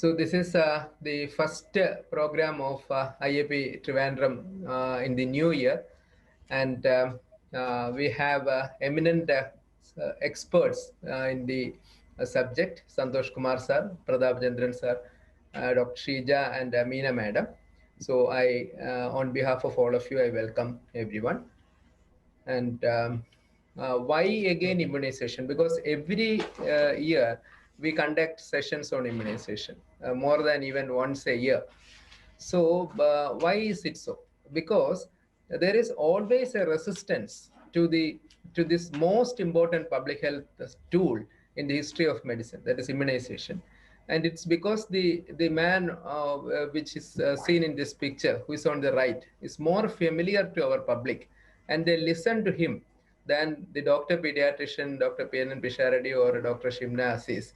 So this is the first program of IAP Trivandrum in the new year, and we have eminent experts in the subject: Santhosh Kumar sir, Prathap Chandran sir, Dr. Sheeja, and Meena madam. So I, on behalf of all of you, I welcome everyone. And why again immunization? Because every year we conduct sessions on immunization, more than even once a year. So why is it so? Because there is always a resistance to this most important public health tool in the history of medicine, that is immunization. And it's because the man which is seen in this picture, who is on the right, is more familiar to our public, and they listen to him than the doctor pediatrician, Dr. P.N. Pisharadi or Dr. Shimna Assis.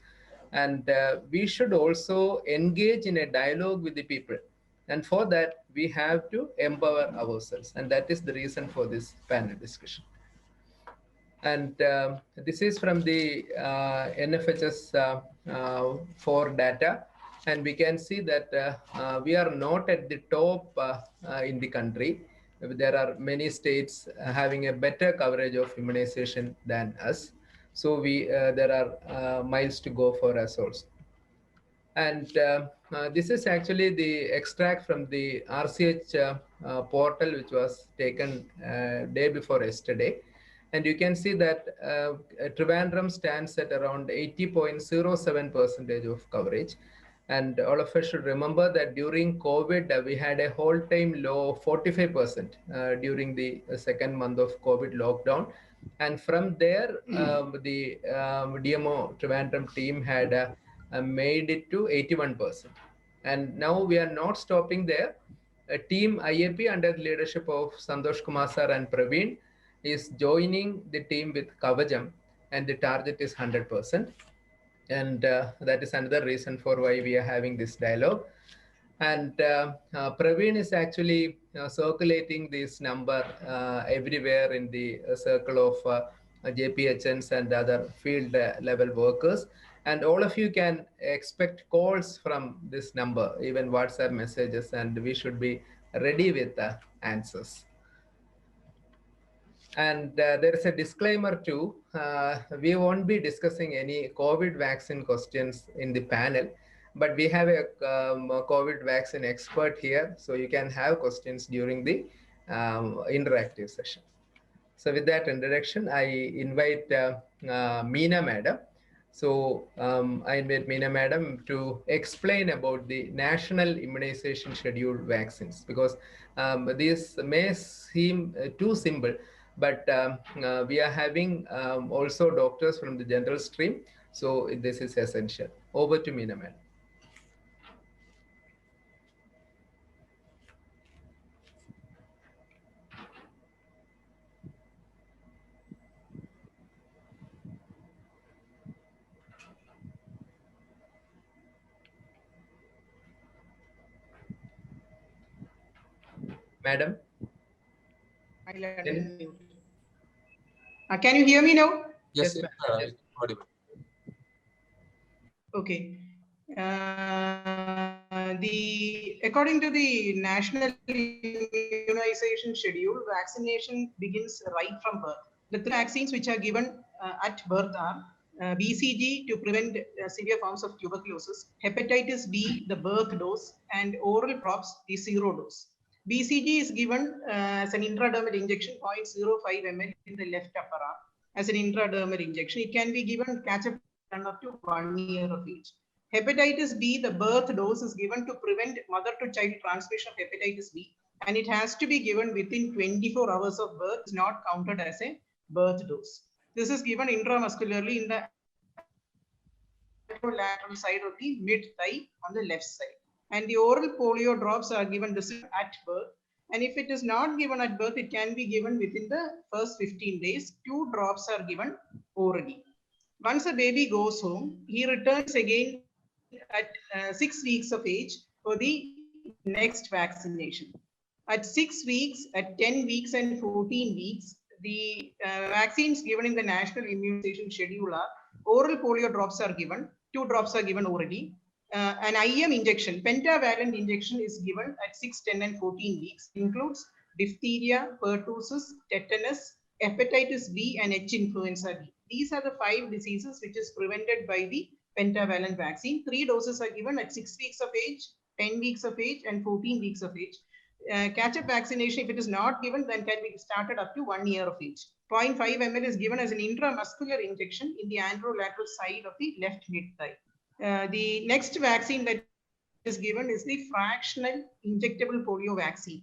And we should also engage in a dialogue with the people. And for that, we have to empower ourselves. And that is the reason for this panel discussion. And this is from the NFHS 4 data. And we can see that we are not at the top in the country. There are many states having a better coverage of immunization than us. So there are miles to go for us also. And this is actually the extract from the RCH portal, which was taken day before yesterday. And you can see that Trivandrum stands at around 80.07% of coverage. And all of us should remember that during COVID, we had a whole time low of 45% during the second month of COVID lockdown. And from there, the DMO Trivandrum team had made it to 81%. And now we are not stopping there. A team IAP under the leadership of Santhosh Kumar sir and Praveen is joining the team with Kavajam, and the target is 100%. And that is another reason for why we are having this dialogue. And Praveen is actually circulating this number everywhere in the circle of JPHNs and other field level workers. And all of you can expect calls from this number, even WhatsApp messages, and we should be ready with the answers. And there is a disclaimer too. We won't be discussing any COVID vaccine questions in the panel, but we have a COVID vaccine expert here, so you can have questions during the interactive session. So with that introduction, I invite Meena madam. So I invite Meena madam to explain about the national immunization schedule vaccines, because these may seem too simple, but we are having also doctors from the general stream. So this is essential. Over to Meena madam. Madam? Can you hear me now? Yes, audible. Okay. According to the national immunization schedule, vaccination begins right from birth. The three vaccines which are given at birth are BCG to prevent severe forms of tuberculosis, hepatitis B, the birth dose, and oral drops, the 0 dose. BCG is given as an intradermal injection, 0.05 ml in the left upper arm as an intradermal injection. It can be given catch-up up to 1 year of age. Hepatitis B, the birth dose, is given to prevent mother-to-child transmission of hepatitis B, and it has to be given within 24 hours of birth. It's not counted as a birth dose. This is given intramuscularly in the lateral side of the mid-thigh on the left side. And the oral polio drops are given this at birth. And if it is not given at birth, it can be given within the first 15 days. 2 drops are given orally. Once a baby goes home, he returns again at 6 weeks of age for the next vaccination. At 6 weeks, at 10 weeks and 14 weeks, the vaccines given in the national immunization schedule are oral polio drops are given. 2 drops are given orally. An IM injection, pentavalent injection is given at 6, 10, and 14 weeks. It includes diphtheria, pertussis, tetanus, hepatitis B, and H influenza B. These are the 5 diseases which is prevented by the pentavalent vaccine. 3 doses are given at 6 weeks of age, 10 weeks of age, and 14 weeks of age. Catch-up vaccination, if it is not given, then can be started up to 1 year of age. 0.5 ml is given as an intramuscular injection in the anterolateral side of the left mid-thigh. The next vaccine that is given is the fractional injectable polio vaccine.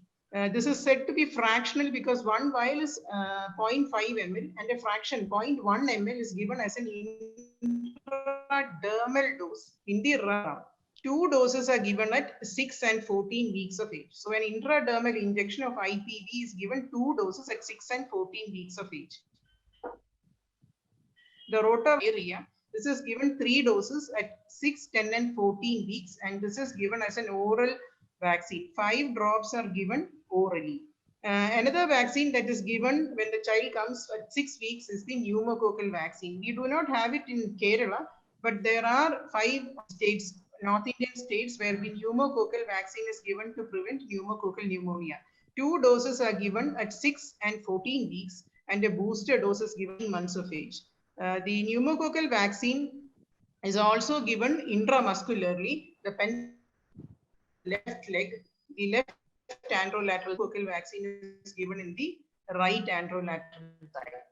This is said to be fractional because one vial is 0.5 ml and a fraction 0.1 ml is given as an intradermal dose in the RAM. 2 doses are given at 6 and 14 weeks of age. So an intradermal injection of IPV is given 2 doses at 6 and 14 weeks of age. The Rotavirus, this is given 3 doses at 6, 10, and 14 weeks, and this is given as an oral vaccine. 5 drops are given orally. Another vaccine that is given when the child comes at 6 weeks is the pneumococcal vaccine. We do not have it in Kerala, but there are 5 states, North Indian states, where the pneumococcal vaccine is given to prevent pneumococcal pneumonia. 2 doses are given at 6 and 14 weeks, and a booster dose is given 9 months of age. The pneumococcal vaccine is also given intramuscularly. The left leg, the left anterolateral pneumococcal vaccine is given in the right anterolateral thigh.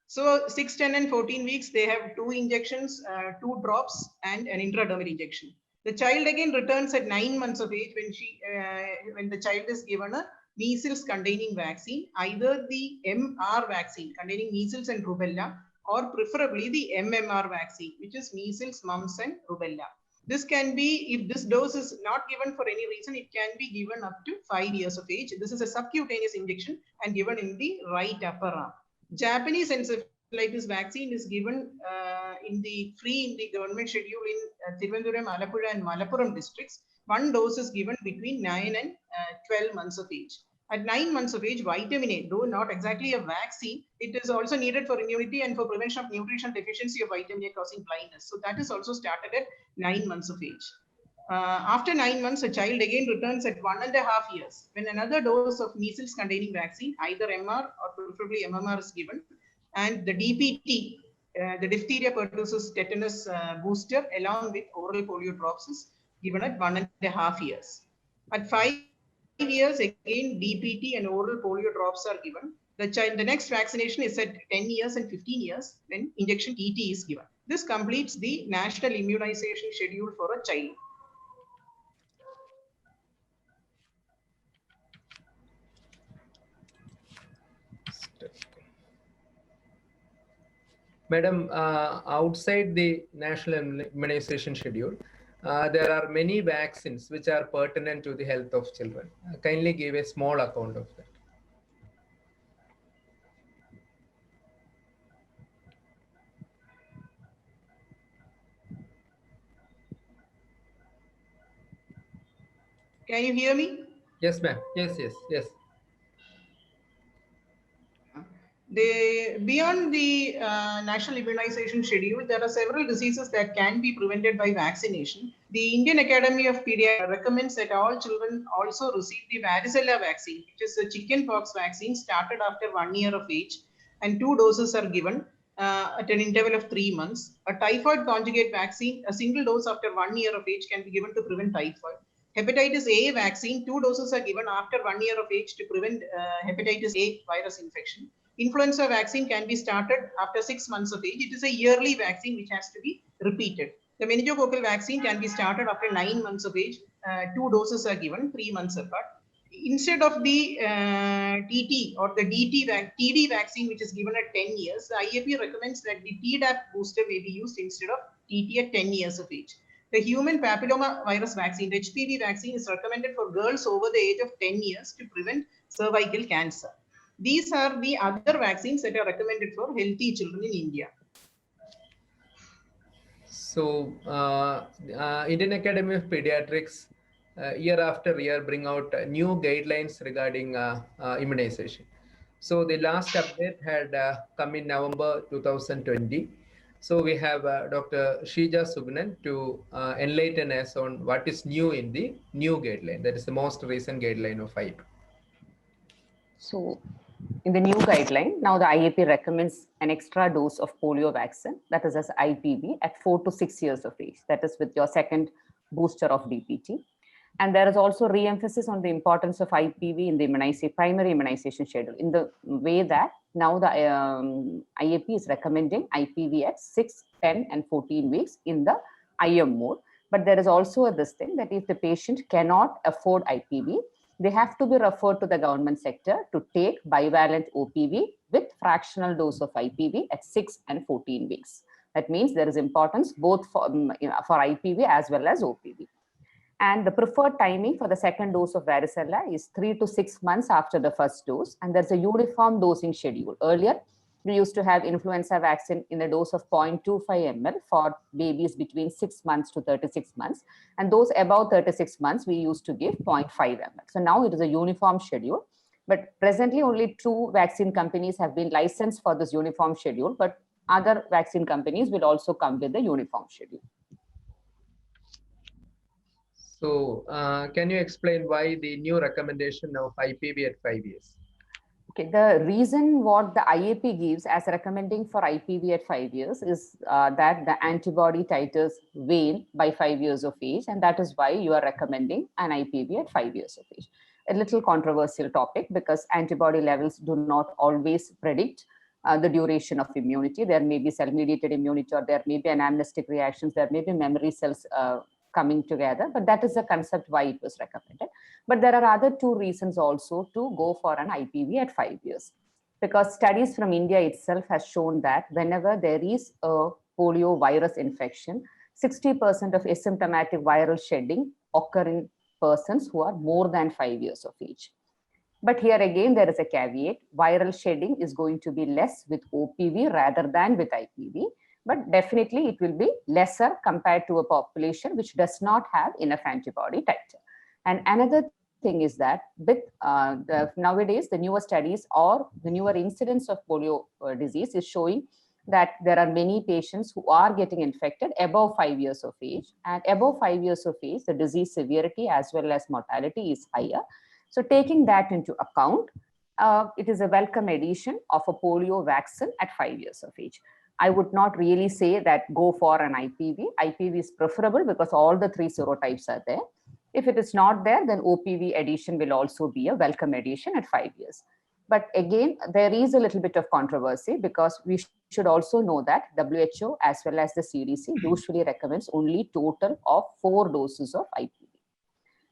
So 6, 10, and 14 weeks, they have 2 injections, 2 drops, and an intradermal injection. The child again returns at 9 months of age when the child is given a measles containing vaccine, either the MR vaccine containing measles and rubella, or preferably the MMR vaccine, which is measles, mumps, and rubella. This can be, if this dose is not given for any reason, it can be given up to 5 years of age. This is a subcutaneous injection and given in the right upper arm. Japanese encephalitis vaccine is given in the government schedule in Thiruvananthapuram, Alappuzha, and Malappuram districts. 1 dose is given between 9 and 12 months of age. At 9 months of age, vitamin A, though not exactly a vaccine, it is also needed for immunity and for prevention of nutritional deficiency of vitamin A causing blindness. So that is also started at 9 months of age. After 9 months, a child again returns at 1.5 years when another dose of measles containing vaccine, either MR or preferably MMR, is given, and the DPT, the diphtheria, pertussis, tetanus booster, along with oral polio drops, is given at 1.5 years. At 5 years, again DPT and oral polio drops are given. The next vaccination is at 10 years and 15 years when injection TT is given. This completes the national immunization schedule for a child. Madam, outside the national immunization schedule, there are many vaccines which are pertinent to the health of children. Kindly give a small account of that. Can you hear me? Yes, ma'am. Yes. Beyond the national immunization schedule, there are several diseases that can be prevented by vaccination. The Indian Academy of Pediatrics recommends that all children also receive the Varicella vaccine, which is a chickenpox vaccine started after 1 year of age, and 2 doses are given at an interval of 3 months. A typhoid conjugate vaccine, a single dose after 1 year of age, can be given to prevent typhoid. Hepatitis A vaccine, 2 doses are given after 1 year of age to prevent hepatitis A virus infection. Influenza vaccine can be started after 6 months of age. It is a yearly vaccine which has to be repeated. The meningococcal vaccine can be started after 9 months of age. 2 doses are given 3 months apart. Instead of the TT or the TD vaccine, which is given at 10 years, the IAP recommends that the Tdap booster may be used instead of TT at 10 years of age. The human papilloma virus vaccine, the HPV vaccine, is recommended for girls over the age of 10 years to prevent cervical cancer. These are the other vaccines that are recommended for healthy children in India. So, Indian Academy of Pediatrics year after year bring out new guidelines regarding immunization. So the last update had come in November 2020. So we have Dr. Sheeja Sugunan to enlighten us on what is new in the new guideline. That is the most recent guideline of IAP. So in the new guideline, now the IAP recommends an extra dose of polio vaccine, that is as IPV, at 4 to 6 years of age. That is with your second booster of DPT. And there is also re-emphasis on the importance of IPV in the primary immunization schedule, in the way that now the IAP is recommending IPV at 6, 10, and 14 weeks in the IM mode. But there is also this thing that if the patient cannot afford IPV, they have to be referred to the government sector to take bivalent OPV with fractional dose of IPV at 6 and 14 weeks. That means there is importance both for IPV as well as OPV. And the preferred timing for the second dose of varicella is 3 to 6 months after the first dose. And there's a uniform dosing schedule. Earlier, we used to have influenza vaccine in a dose of 0.25 ml for babies between 6 months to 36 months. And those above 36 months, we used to give 0.5 ml. So now it is a uniform schedule. But presently, only 2 vaccine companies have been licensed for this uniform schedule. But other vaccine companies will also come with the uniform schedule. So can you explain why the new recommendation of IPV at 5 years? Okay, the reason what the IAP gives as recommending for IPV at 5 years is that the antibody titers wane by 5 years of age, and that is why you are recommending an IPV at 5 years of age. A little controversial topic because antibody levels do not always predict the duration of immunity. There may be cell-mediated immunity, or there may be anamnestic reactions, there may be memory cells coming together, but that is the concept why it was recommended. But there are other 2 reasons also to go for an IPV at 5 years, because studies from India itself has shown that whenever there is a polio virus infection, 60% of asymptomatic viral shedding occur in persons who are more than 5 years of age. But here again, there is a caveat. Viral shedding is going to be less with OPV rather than with IPV. But definitely it will be lesser compared to a population which does not have enough antibody titer. And another thing is that with nowadays, the newer studies or the newer incidence of polio disease is showing that there are many patients who are getting infected above 5 years of age. And above 5 years of age, the disease severity as well as mortality is higher. So taking that into account, it is a welcome addition of a polio vaccine at 5 years of age. I would not really say that go for an IPV. IPV is preferable because all the 3 serotypes are there. If it is not there, then OPV addition will also be a welcome addition at 5 years. But again, there is a little bit of controversy because we should also know that WHO as well as the CDC usually recommends only total of 4 doses of IPV.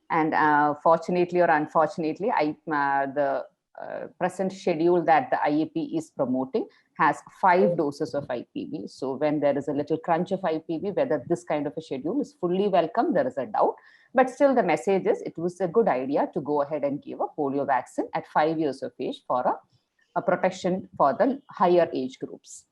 And fortunately or unfortunately, the present schedule that the IAP is promoting has 5 doses of IPV. So when there is a little crunch of IPV, whether this kind of a schedule is fully welcome, there is a doubt. But still the message is it was a good idea to go ahead and give a polio vaccine at 5 years of age for a protection for the higher age groups.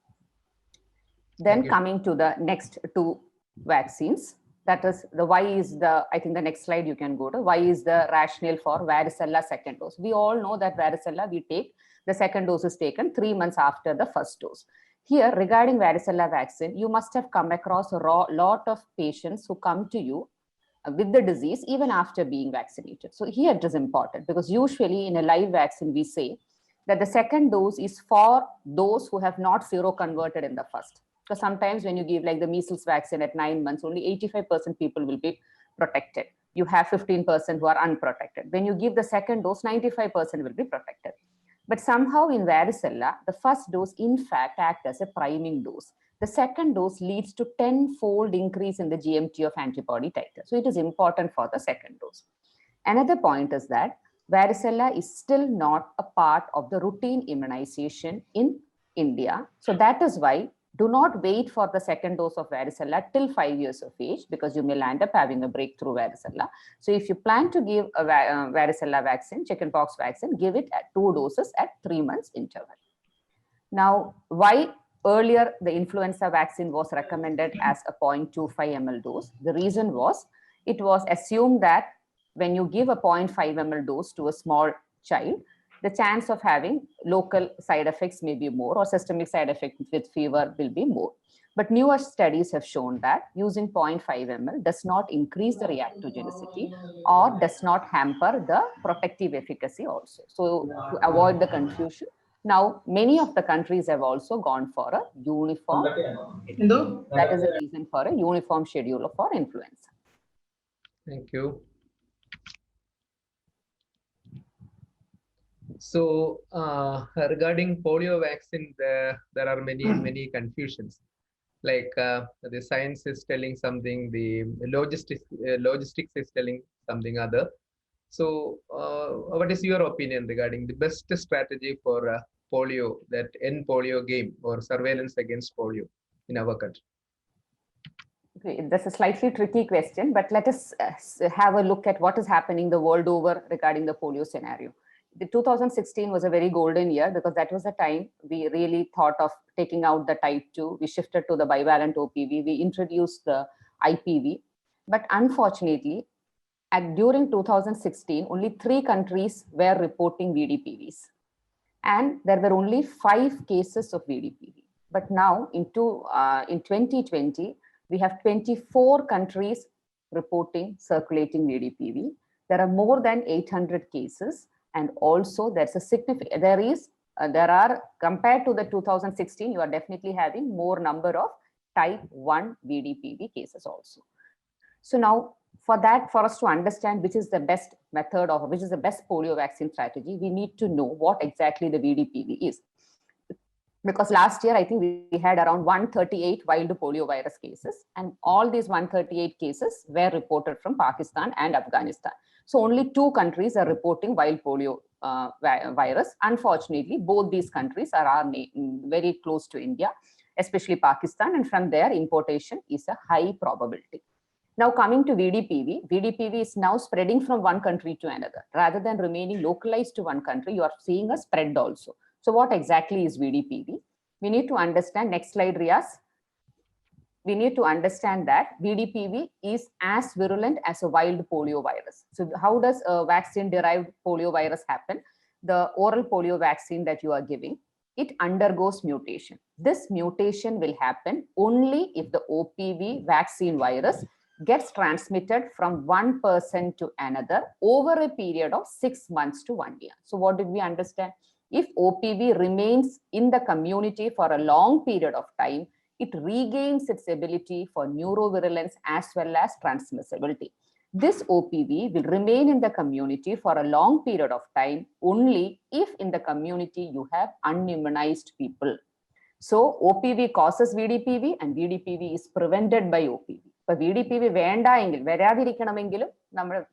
Then coming to the next 2 vaccines, that is the why is the, I think the next slide you can go to, why is the rationale for varicella second dose. We all know that varicella, the second dose is taken 3 months after the first dose. Here, regarding varicella vaccine, you must have come across a lot of patients who come to you with the disease even after being vaccinated. So here it is important because usually in a live vaccine, we say that the second dose is for those who have not seroconverted in the first. Because sometimes when you give like the measles vaccine at 9 months, only 85% people will be protected. You have 15% who are unprotected. When you give the second dose, 95% will be protected. But somehow in varicella, the first dose in fact acts as a priming dose. The second dose leads to 10-fold increase in the GMT of antibody titer. So it is important for the second dose. Another point is that varicella is still not a part of the routine immunization in India. So that is why do not wait for the second dose of varicella till 5 years of age because you may land up having a breakthrough varicella. So if you plan to give a varicella vaccine, chickenpox vaccine, give it at 2 doses at 3 months interval. Now, why earlier the influenza vaccine was recommended as a 0.25 ml dose? The reason was it was assumed that when you give a 0.5 ml dose to a small child, the chance of having local side effects may be more or systemic side effects with fever will be more. But newer studies have shown that using 0.5 ml does not increase the reactogenicity or does not hamper the protective efficacy also. So to avoid the confusion, now many of the countries have also gone for a uniform. That is the reason for a uniform schedule for influenza. Thank you. So regarding polio vaccine, there are many confusions. Like the science is telling something, the logistics is telling something other. So what is your opinion regarding the best strategy for polio, that end polio game or surveillance against polio in our country? Okay, that's a slightly tricky question, but let us have a look at what is happening the world over regarding the polio scenario. The 2016 was a very golden year because that was the time we really thought of taking out the type 2. We shifted to the bivalent OPV. We introduced the IPV. But unfortunately, during 2016, only 3 countries were reporting VDPVs. And there were only 5 cases of VDPV. But now in 2020, we have 24 countries reporting circulating VDPV. There are more than 800 cases. And also there's a significant, there are, compared to the 2016, you are definitely having more number of type 1 VDPV cases also. So now for us to understand which is the best method or which is the best polio vaccine strategy, we need to know what exactly the VDPV is. Because last year, I think we had around 138 wild polio virus cases, and all these 138 cases were reported from Pakistan and Afghanistan. So only 2 countries are reporting wild polio virus. Unfortunately, both these countries are very close to India, especially Pakistan, and from there importation is a high probability. Now coming to VDPV, VDPV is now spreading from one country to another. Rather than remaining localized to one country, you are seeing a spread also. So what exactly is VDPV? We need to understand, next slide, Riaz. We need to understand that VDPV is as virulent as a wild polio virus. So how does a vaccine-derived polio virus happen? The oral polio vaccine that you are giving, it undergoes mutation. This mutation will happen only if the OPV vaccine virus gets transmitted from one person to another over a period of 6 months to 1 year. So what did we understand? If OPV remains in the community for a long period of time, it regains its ability for neurovirulence as well as transmissibility. This OPV will remain in the community for a long period of time only if in the community you have unimmunized people. So OPV causes VDPV and VDPV is prevented by OPV. But VDPV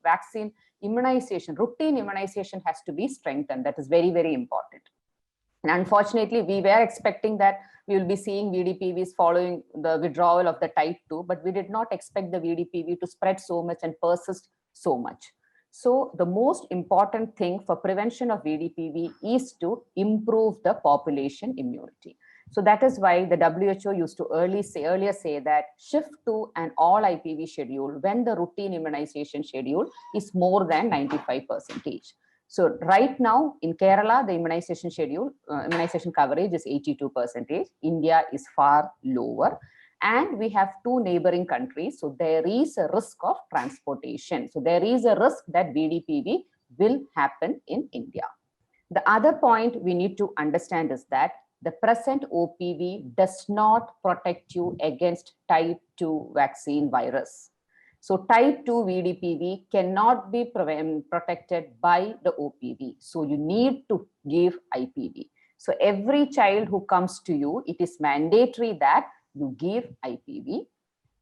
vaccine immunization, routine immunization has to be strengthened. That is very, very important. And unfortunately, we were expecting that we will be seeing VDPVs following the withdrawal of the type 2, but we did not expect the VDPV to spread so much and persist so much. So the most important thing for prevention of VDPV is to improve the population immunity. So that is why the WHO used to earlier say that shift to an all IPV schedule when the routine immunization schedule is more than 95%. So right now in Kerala, the immunization schedule, immunization coverage is 82%. India is far lower. And we have 2 neighboring countries. So there is a risk of transportation. So there is a risk that VDPV will happen in India. The other point we need to understand is that the present OPV does not protect you against type 2 vaccine virus. So type 2 VDPV cannot be protected by the OPV. So you need to give IPV. So every child who comes to you, it is mandatory that you give IPV.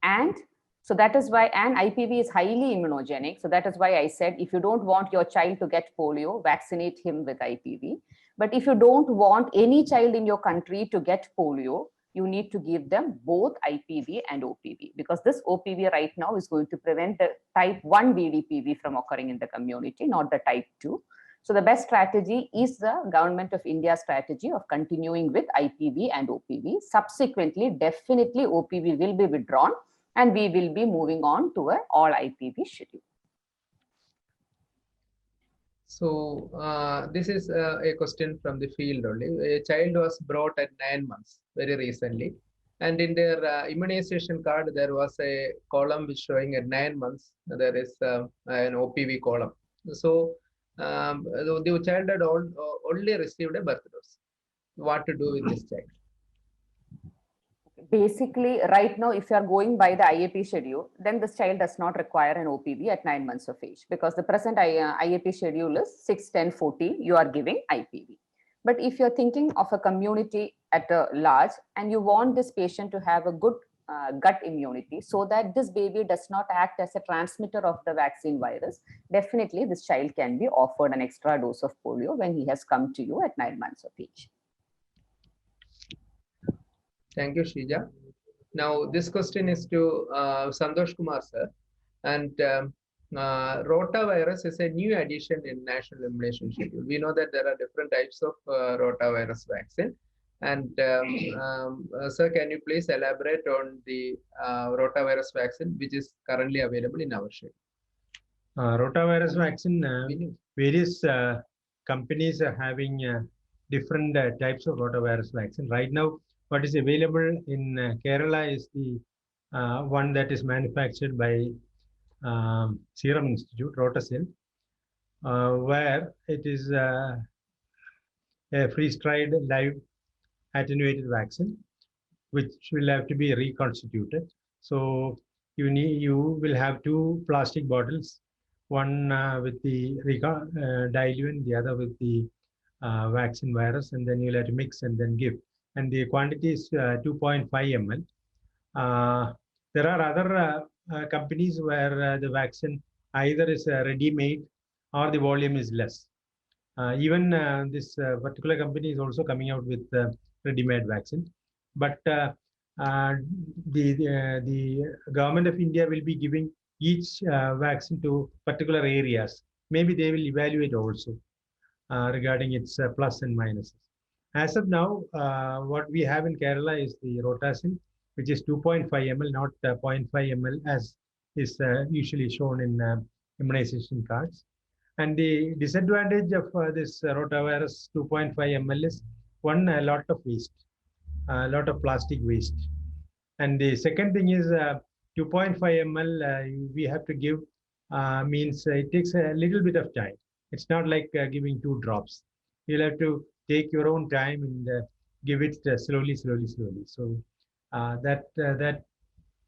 And so that is why, and IPV is highly immunogenic. So that is why I said, if you don't want your child to get polio, vaccinate him with IPV. But if you don't want any child in your country to get polio, you need to give them both IPV and OPV, because this OPV right now is going to prevent the type 1 VDPV from occurring in the community, not the type 2. So the best strategy is the Government of India strategy of continuing with IPV and OPV. Subsequently, definitely OPV will be withdrawn and we will be moving on to an all IPV schedule. So this is a question from the field only. A child was brought at 9 months very recently, And in their immunization card, there was a column which showing at 9 months, there is an OPV column. So the child had only received a birth dose. What to do with this child? Basically, right now, if you are going by the IAP schedule, then this child does not require an OPV at 9 months of age, because the present IAP schedule is 6, 10, 14, you are giving IPV. But if you're thinking of a community at a large and you want this patient to have a good gut immunity so that this baby does not act as a transmitter of the vaccine virus, definitely this child can be offered an extra dose of polio when he has come to you at 9 months of age. Thank you, Sheeja. Now, this question is to Santhosh Kumar, sir. And rotavirus is a new addition in National Immunization Schedule. We know that there are different types of rotavirus vaccine. And sir, can you please elaborate on the rotavirus vaccine which is currently available in our schedule? Rotavirus vaccine, various companies are having different types of rotavirus vaccine. Right now, what is available in Kerala is the one that is manufactured by Serum Institute, Rotacell, where it is a freeze-dried live attenuated vaccine, which will have to be reconstituted. So you will have two plastic bottles, one with the diluent, the other with the vaccine virus, and then you'll have to mix and then give. And the quantity is 2.5 ml. There are other companies where the vaccine either is ready-made or the volume is less. Even this particular company is also coming out with ready-made vaccine. But the government of India will be giving each vaccine to particular areas. Maybe they will evaluate also regarding its plus and minuses. As of now, what we have in Kerala is the Rotacell, which is 2.5 ml, not 0.5 ml as is usually shown in immunization cards. And the disadvantage of this rotavirus 2.5 ml is one, a lot of waste, a lot of plastic waste. And the second thing is 2.5 ml we have to give means it takes a little bit of time. It's not like giving 2 drops. You'll have to take your own time and give it slowly. So that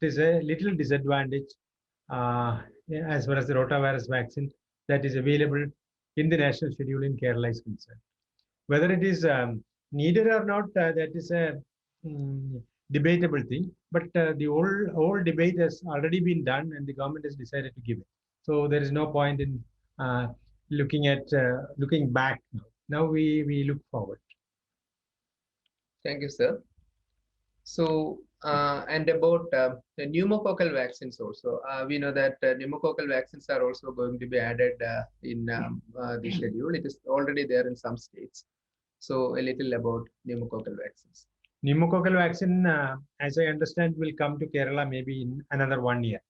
is a little disadvantage as far as the rotavirus vaccine that is available in the national schedule in Kerala is concerned. Whether it is needed or not, that is a debatable thing. But the whole debate has already been done, and the government has decided to give it. So there is no point in looking back now. Now we look forward. Thank you, sir. So, and about the pneumococcal vaccines also, we know that pneumococcal vaccines are also going to be added in the schedule. It is already there in some states. So, a little about pneumococcal vaccines. Pneumococcal vaccine, as I understand, will come to Kerala maybe in another 1 year.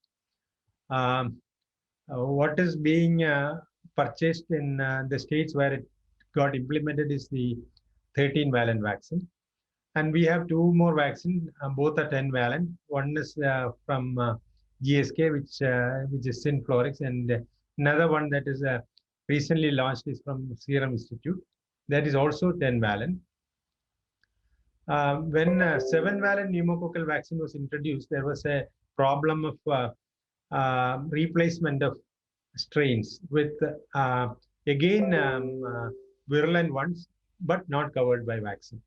What is being purchased in the states where it got implemented is the 13-valent vaccine. And we have 2 more vaccines, both are 10-valent. One is from GSK, which is Synflorix, and another one that is recently launched is from Serum Institute. That is also 10-valent. When 7-valent pneumococcal vaccine was introduced, there was a problem of replacement of strains with again virulent ones, but not covered by vaccine.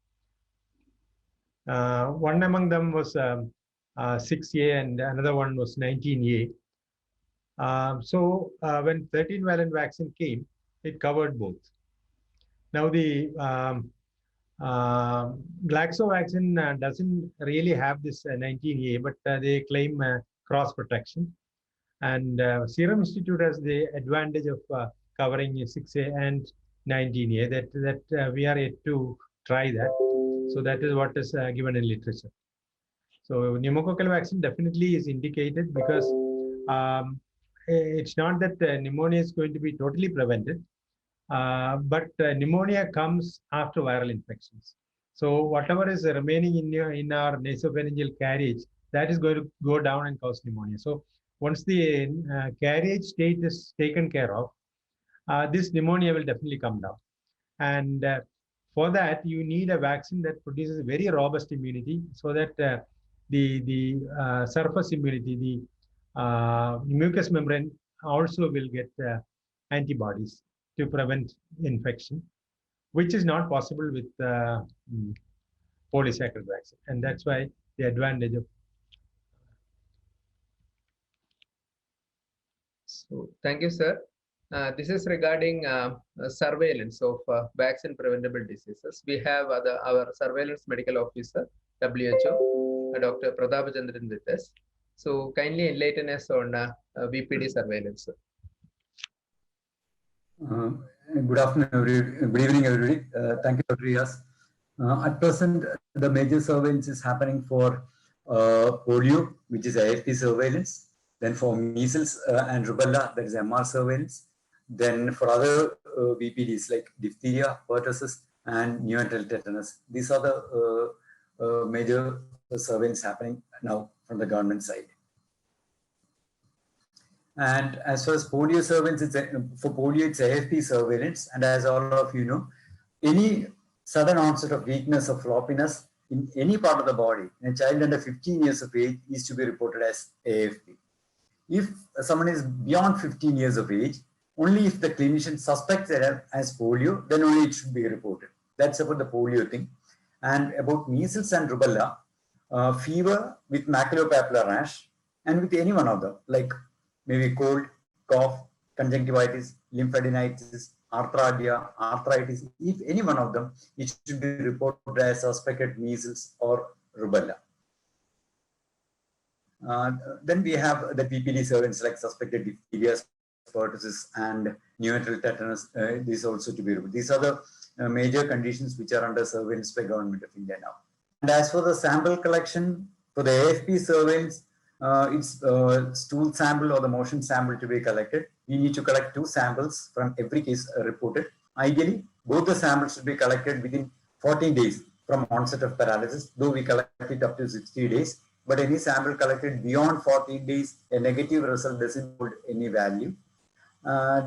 One among them was 6A and another one was 19A. So when 13-valent vaccine came, it covered both. Now the Glaxo vaccine doesn't really have this 19A, but they claim cross protection. And Serum Institute has the advantage of covering 6A and 19A. That we are yet to try that. So that is what is given in literature. So pneumococcal vaccine definitely is indicated because it's not that pneumonia is going to be totally prevented, but pneumonia comes after viral infections. So whatever is remaining in our nasopharyngeal carriage, that is going to go down and cause pneumonia. So once the carriage state is taken care of, this pneumonia will definitely come down. And for that, you need a vaccine that produces very robust immunity, so that the surface immunity, the mucous membrane also will get antibodies to prevent infection, which is not possible with polysaccharide vaccine. And that's why the advantage of. So thank you, sir. This is regarding surveillance of vaccine preventable diseases. We have our surveillance medical officer, WHO, Dr. Prathap Chandran with us. So kindly enlighten us on VPD surveillance. Good afternoon, good evening, everybody. Thank you, Dr. Riaz. At present, the major surveillance is happening for polio, which is AFP surveillance. Then for measles and rubella, that is MR surveillance. Then for other VPDs like diphtheria, pertussis, and neonatal tetanus. These are the major surveillance happening now from the government side. And as far as polio surveillance, for polio, it's AFP surveillance. And as all of you know, any sudden onset of weakness or floppiness in any part of the body in a child under 15 years of age is to be reported as AFP. If someone is beyond 15 years of age, only if the clinician suspects it as polio, then only it should be reported. That's about the polio thing. And about measles and rubella, fever with maculopapular rash, and with any one of them, like maybe cold, cough, conjunctivitis, lymphadenitis, arthralgia, arthritis, if any one of them, it should be reported as suspected measles or rubella. Then we have the PPD surveillance like suspected diphtheria, pertussis, and neonatal tetanus. These also to be reported. These are the major conditions which are under surveillance by Government of India now. And as for the sample collection, for the AFP surveillance, it's stool sample or the motion sample to be collected. We need to collect 2 samples from every case reported. Ideally, both the samples should be collected within 14 days from onset of paralysis, though we collect it up to 60 days. But any sample collected beyond 14 days, a negative result doesn't hold any value.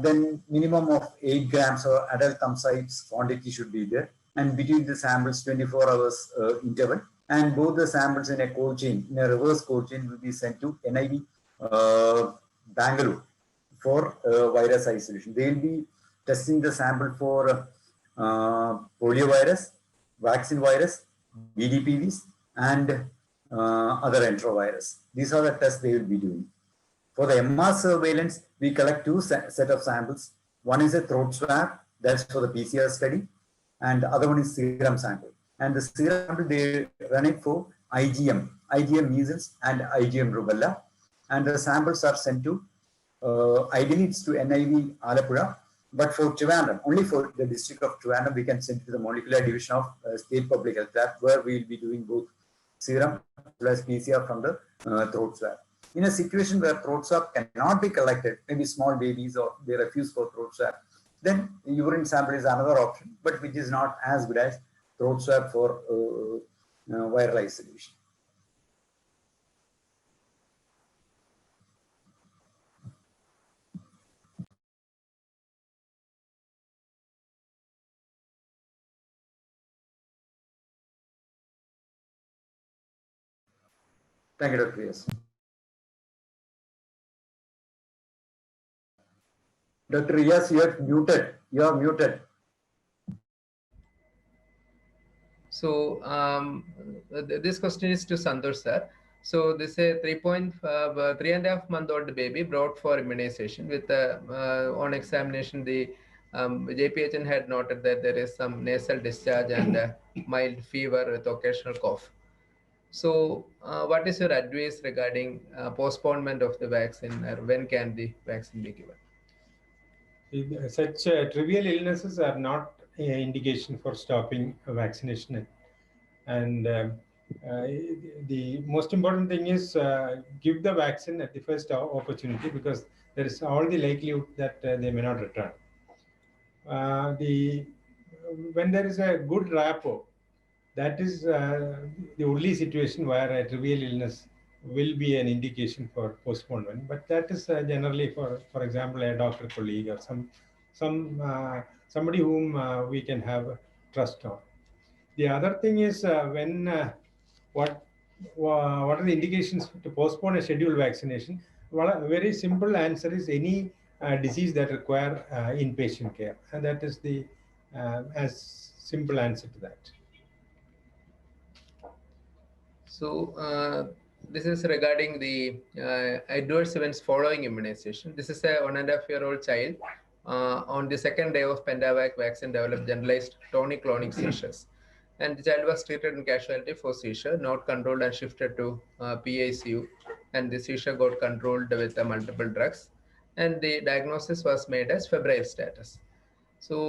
Then minimum of 8 grams or adult thumb size quantity should be there. And between the samples, 24 hours interval. And both the samples in a cold chain, in a reverse cold chain, will be sent to NIV Bangalore for virus isolation. They will be testing the sample for poliovirus, vaccine virus, BDPVs, and other enterovirus. These are the tests they will be doing. For the MR surveillance, we collect 2 set of samples. One is a throat swab, that's for the PCR study, and the other one is serum sample. And the serum sample, they run it for IgM measles and IgM rubella. And the samples are sent to, ideally it's to NIV Alappuzha, but for Trivandrum, only for the district of Trivandrum, we can send to the molecular division of State Public Health Lab, where we will be doing both serum plus PCR from the throat swab. In a situation where throat swab cannot be collected, maybe small babies or they refuse for throat swab, then urine sample is another option, but which is not as good as throat swab for viral isolation. Thank you, Dr. Riaz. Dr. Riaz, you are muted. You are muted. So this question is to Santhosh, sir. So this is a 3.5 month-old baby brought for immunization. With on examination, the JPHN had noted that there is some nasal discharge and mild fever with occasional cough. So what is your advice regarding postponement of the vaccine, or when can the vaccine be given? Such trivial illnesses are not an indication for stopping vaccination. And the most important thing is give the vaccine at the first opportunity, because there is all the likelihood that they may not return. When there is a good rapport, that is the only situation where a trivial illness will be an indication for postponement. But that is generally for example, a doctor colleague or somebody whom we can have trust on. The other thing is what are the indications to postpone a scheduled vaccination? Well, a very simple answer is any disease that require inpatient care, and that is the as simple answer to that. So this is regarding the adverse events following immunization. This is a 1.5-year-old child. On the second day of Pentavac vaccine developed generalized tonic-clonic seizures. And the child was treated in casualty for seizure, not controlled and shifted to PICU. And the seizure got controlled with multiple drugs. And the diagnosis was made as febrile status. So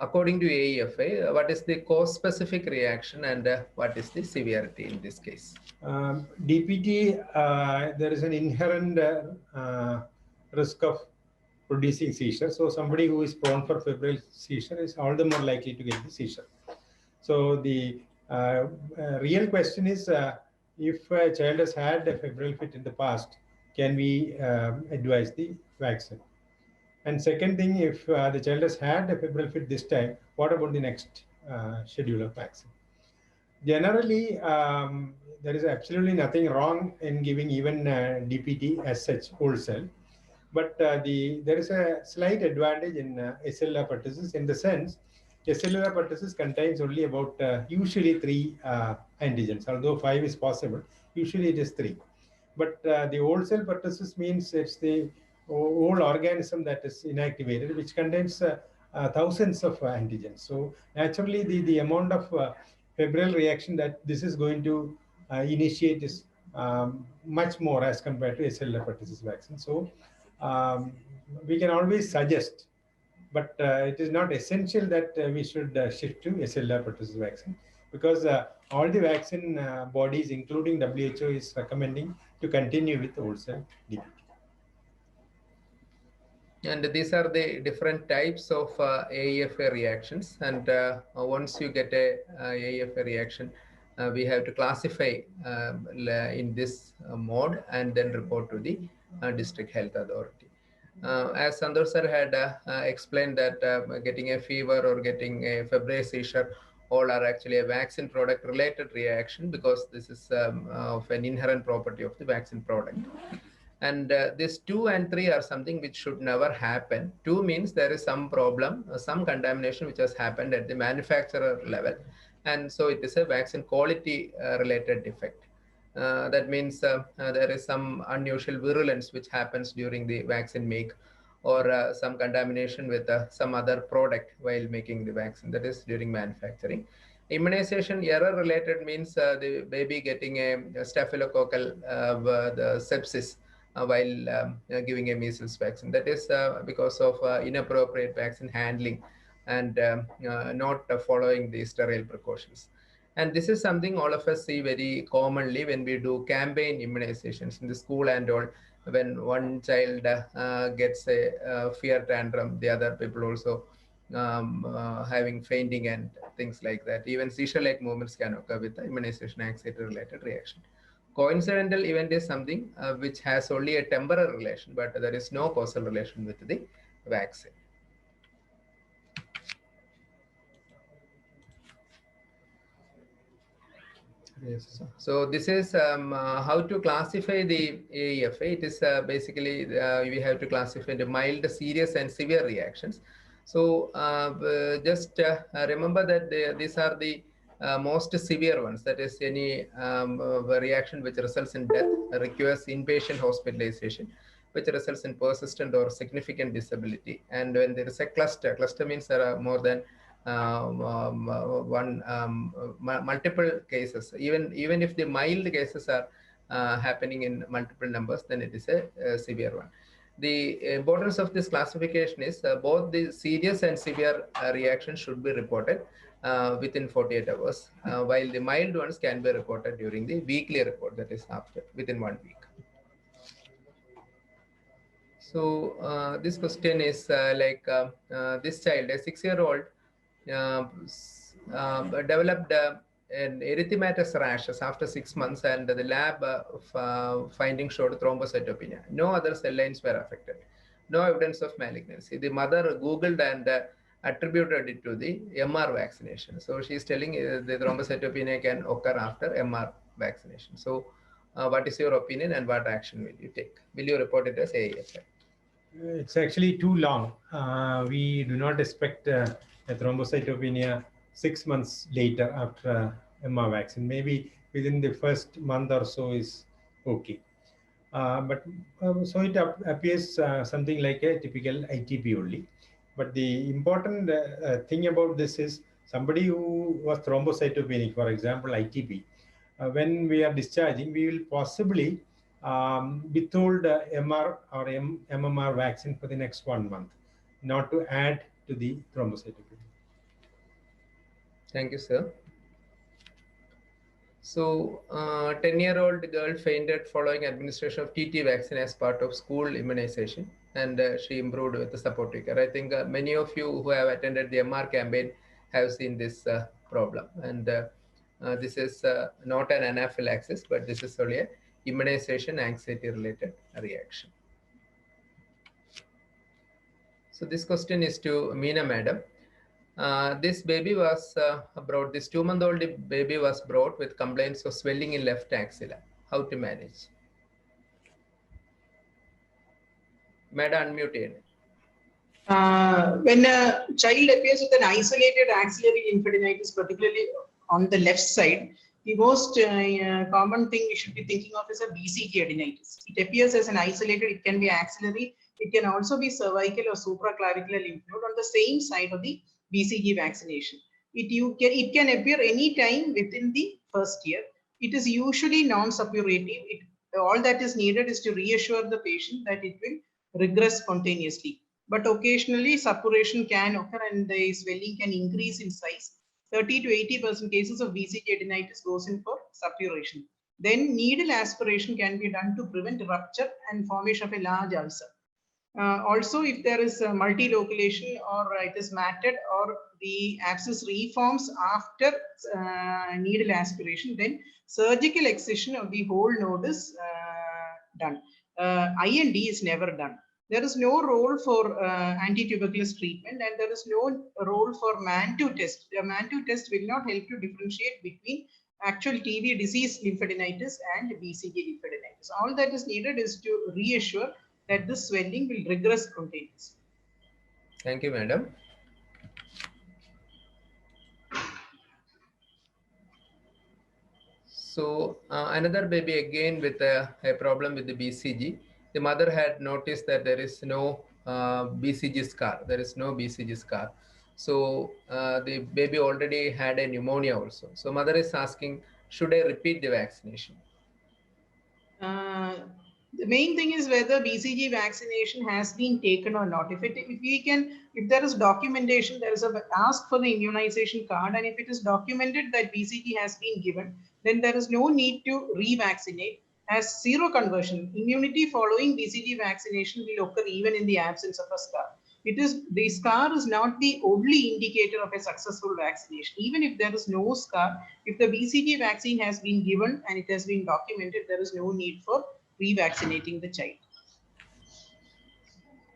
according to AEFA, what is the cause-specific reaction and what is the severity in this case? DPT, there is an inherent risk of producing seizure. So somebody who is prone for febrile seizure is all the more likely to get the seizure. So the real question is, if a child has had a febrile fit in the past, can we advise the vaccine? And second thing, if the child has had a febrile fit this time, what about the next schedule of vaccine? Generally, there is absolutely nothing wrong in giving even DPT as such wholesale. But there is a slight advantage in acellular pertussis in the sense acellular pertussis contains only about usually 3 antigens, although 5 is possible. Usually it is 3. But the wholesale pertussis means it's the whole organism that is inactivated, which contains thousands of antigens. So naturally, the amount of febrile reaction that this is going to initiate is much more as compared to acellular pertussis vaccine. So we can always suggest, but it is not essential that we should shift to acellular pertussis vaccine, because all the vaccine bodies, including WHO, is recommending to continue with wholesale DPT. And these are the different types of AEFA reactions. And once you get a AEFA reaction, we have to classify in this mode and then report to the district health authority. As Santhosh sir had explained that getting a fever or getting a febrile seizure all are actually a vaccine product related reaction, because this is of an inherent property of the vaccine product. And this 2 and 3 are something which should never happen. 2 means there is some problem, some contamination which has happened at the manufacturer level. And so it is a vaccine quality related defect. That means there is some unusual virulence which happens during the vaccine make, or some contamination with some other product while making the vaccine, that is during manufacturing. Immunization error related means the baby getting a staphylococcal the sepsis while giving a measles vaccine. That is because of inappropriate vaccine handling and not following the sterile precautions. And this is something all of us see very commonly when we do campaign immunizations in the school and all. When one child gets a fear tantrum, the other people also having fainting and things like that. Even seizure-like movements can occur with the immunization anxiety-related reaction. Coincidental event is something which has only a temporal relation, but there is no causal relation with the vaccine. Yes. So this is how to classify the AEFA. It is basically we have to classify the mild, serious, and severe reactions. So just remember that these are the most severe ones. That is any reaction which results in death, requires inpatient hospitalization, which results in persistent or significant disability. And when there is a cluster means there are more than multiple cases. Even if the mild cases are happening in multiple numbers, then it is a severe one. The importance of this classification is both the serious and severe reactions should be reported within 48 hours, while the mild ones can be reported during the weekly report, that is after within 1 week. So this question is like this child, a 6-year-old, developed an erythematous rashes after 6 months, and the lab finding showed thrombocytopenia. No other cell lines were affected. No evidence of malignancy. The mother Googled and attributed it to the MR vaccination. So she's telling the thrombocytopenia can occur after MR vaccination. So what is your opinion and what action will you take? Will you report it as AEFI? It's actually too long. We do not expect a thrombocytopenia 6 months later after MR vaccine. Maybe within the first month or so is okay. So it appears something like a typical ITP only. But the important thing about this is somebody who was thrombocytopenic, for example, ITP, when we are discharging, we will possibly withhold MR or MMR vaccine for the next 1 month, not to add to the thrombocytopenia. Thank you, sir. So, 10-year-old girl fainted following administration of TT vaccine as part of school immunization, and she improved with the supportive care. I think many of you who have attended the MR campaign have seen this problem, and this is not an anaphylaxis, but this is only a immunization anxiety-related reaction. So this question is to Meena madam. This baby was brought, this 2-month-old baby was brought with complaints of swelling in left axilla. How to manage? Madam, unmute it. When a child appears with an isolated axillary lymphadenitis, particularly on the left side, the most common thing we should be thinking of is a BCG adenitis. It appears as an isolated, it can be axillary, it can also be cervical or supraclavicular lymph node on the same side of the BCG vaccination. It can appear any time within the first year. It is usually non-suppurative. All that is needed is to reassure the patient that it will regress spontaneously. But occasionally suppuration can occur and the swelling can increase in size. 30 to 80% cases of BCG adenitis goes in for suppuration. Then needle aspiration can be done to prevent rupture and formation of a large ulcer. Also, if there is a multi-loculation or it is matted or the abscess reforms after needle aspiration, then surgical excision of the whole node is done. IND is never done. There is no role for anti-tuberculous treatment, and there is no role for MAN2 test. The MAN2 test will not help to differentiate between actual TB disease lymphadenitis and BCG lymphadenitis. All that is needed is to reassure that this swelling will regress spontaneously. Thank you, madam. So another baby again with a problem with the BCG. The mother had noticed that there is no BCG scar. There is no BCG scar. So the baby already had a pneumonia also. So mother is asking, should I repeat the vaccination? The main thing is whether BCG vaccination has been taken or not. If there is documentation, there is a ask for the immunization card, and if it is documented that BCG has been given, then there is no need to revaccinate. As zero conversion, immunity following BCG vaccination will occur even in the absence of a scar. The scar is not the only indicator of a successful vaccination. Even if there is no scar, if the BCG vaccine has been given and it has been documented, there is no need for revaccinating the child.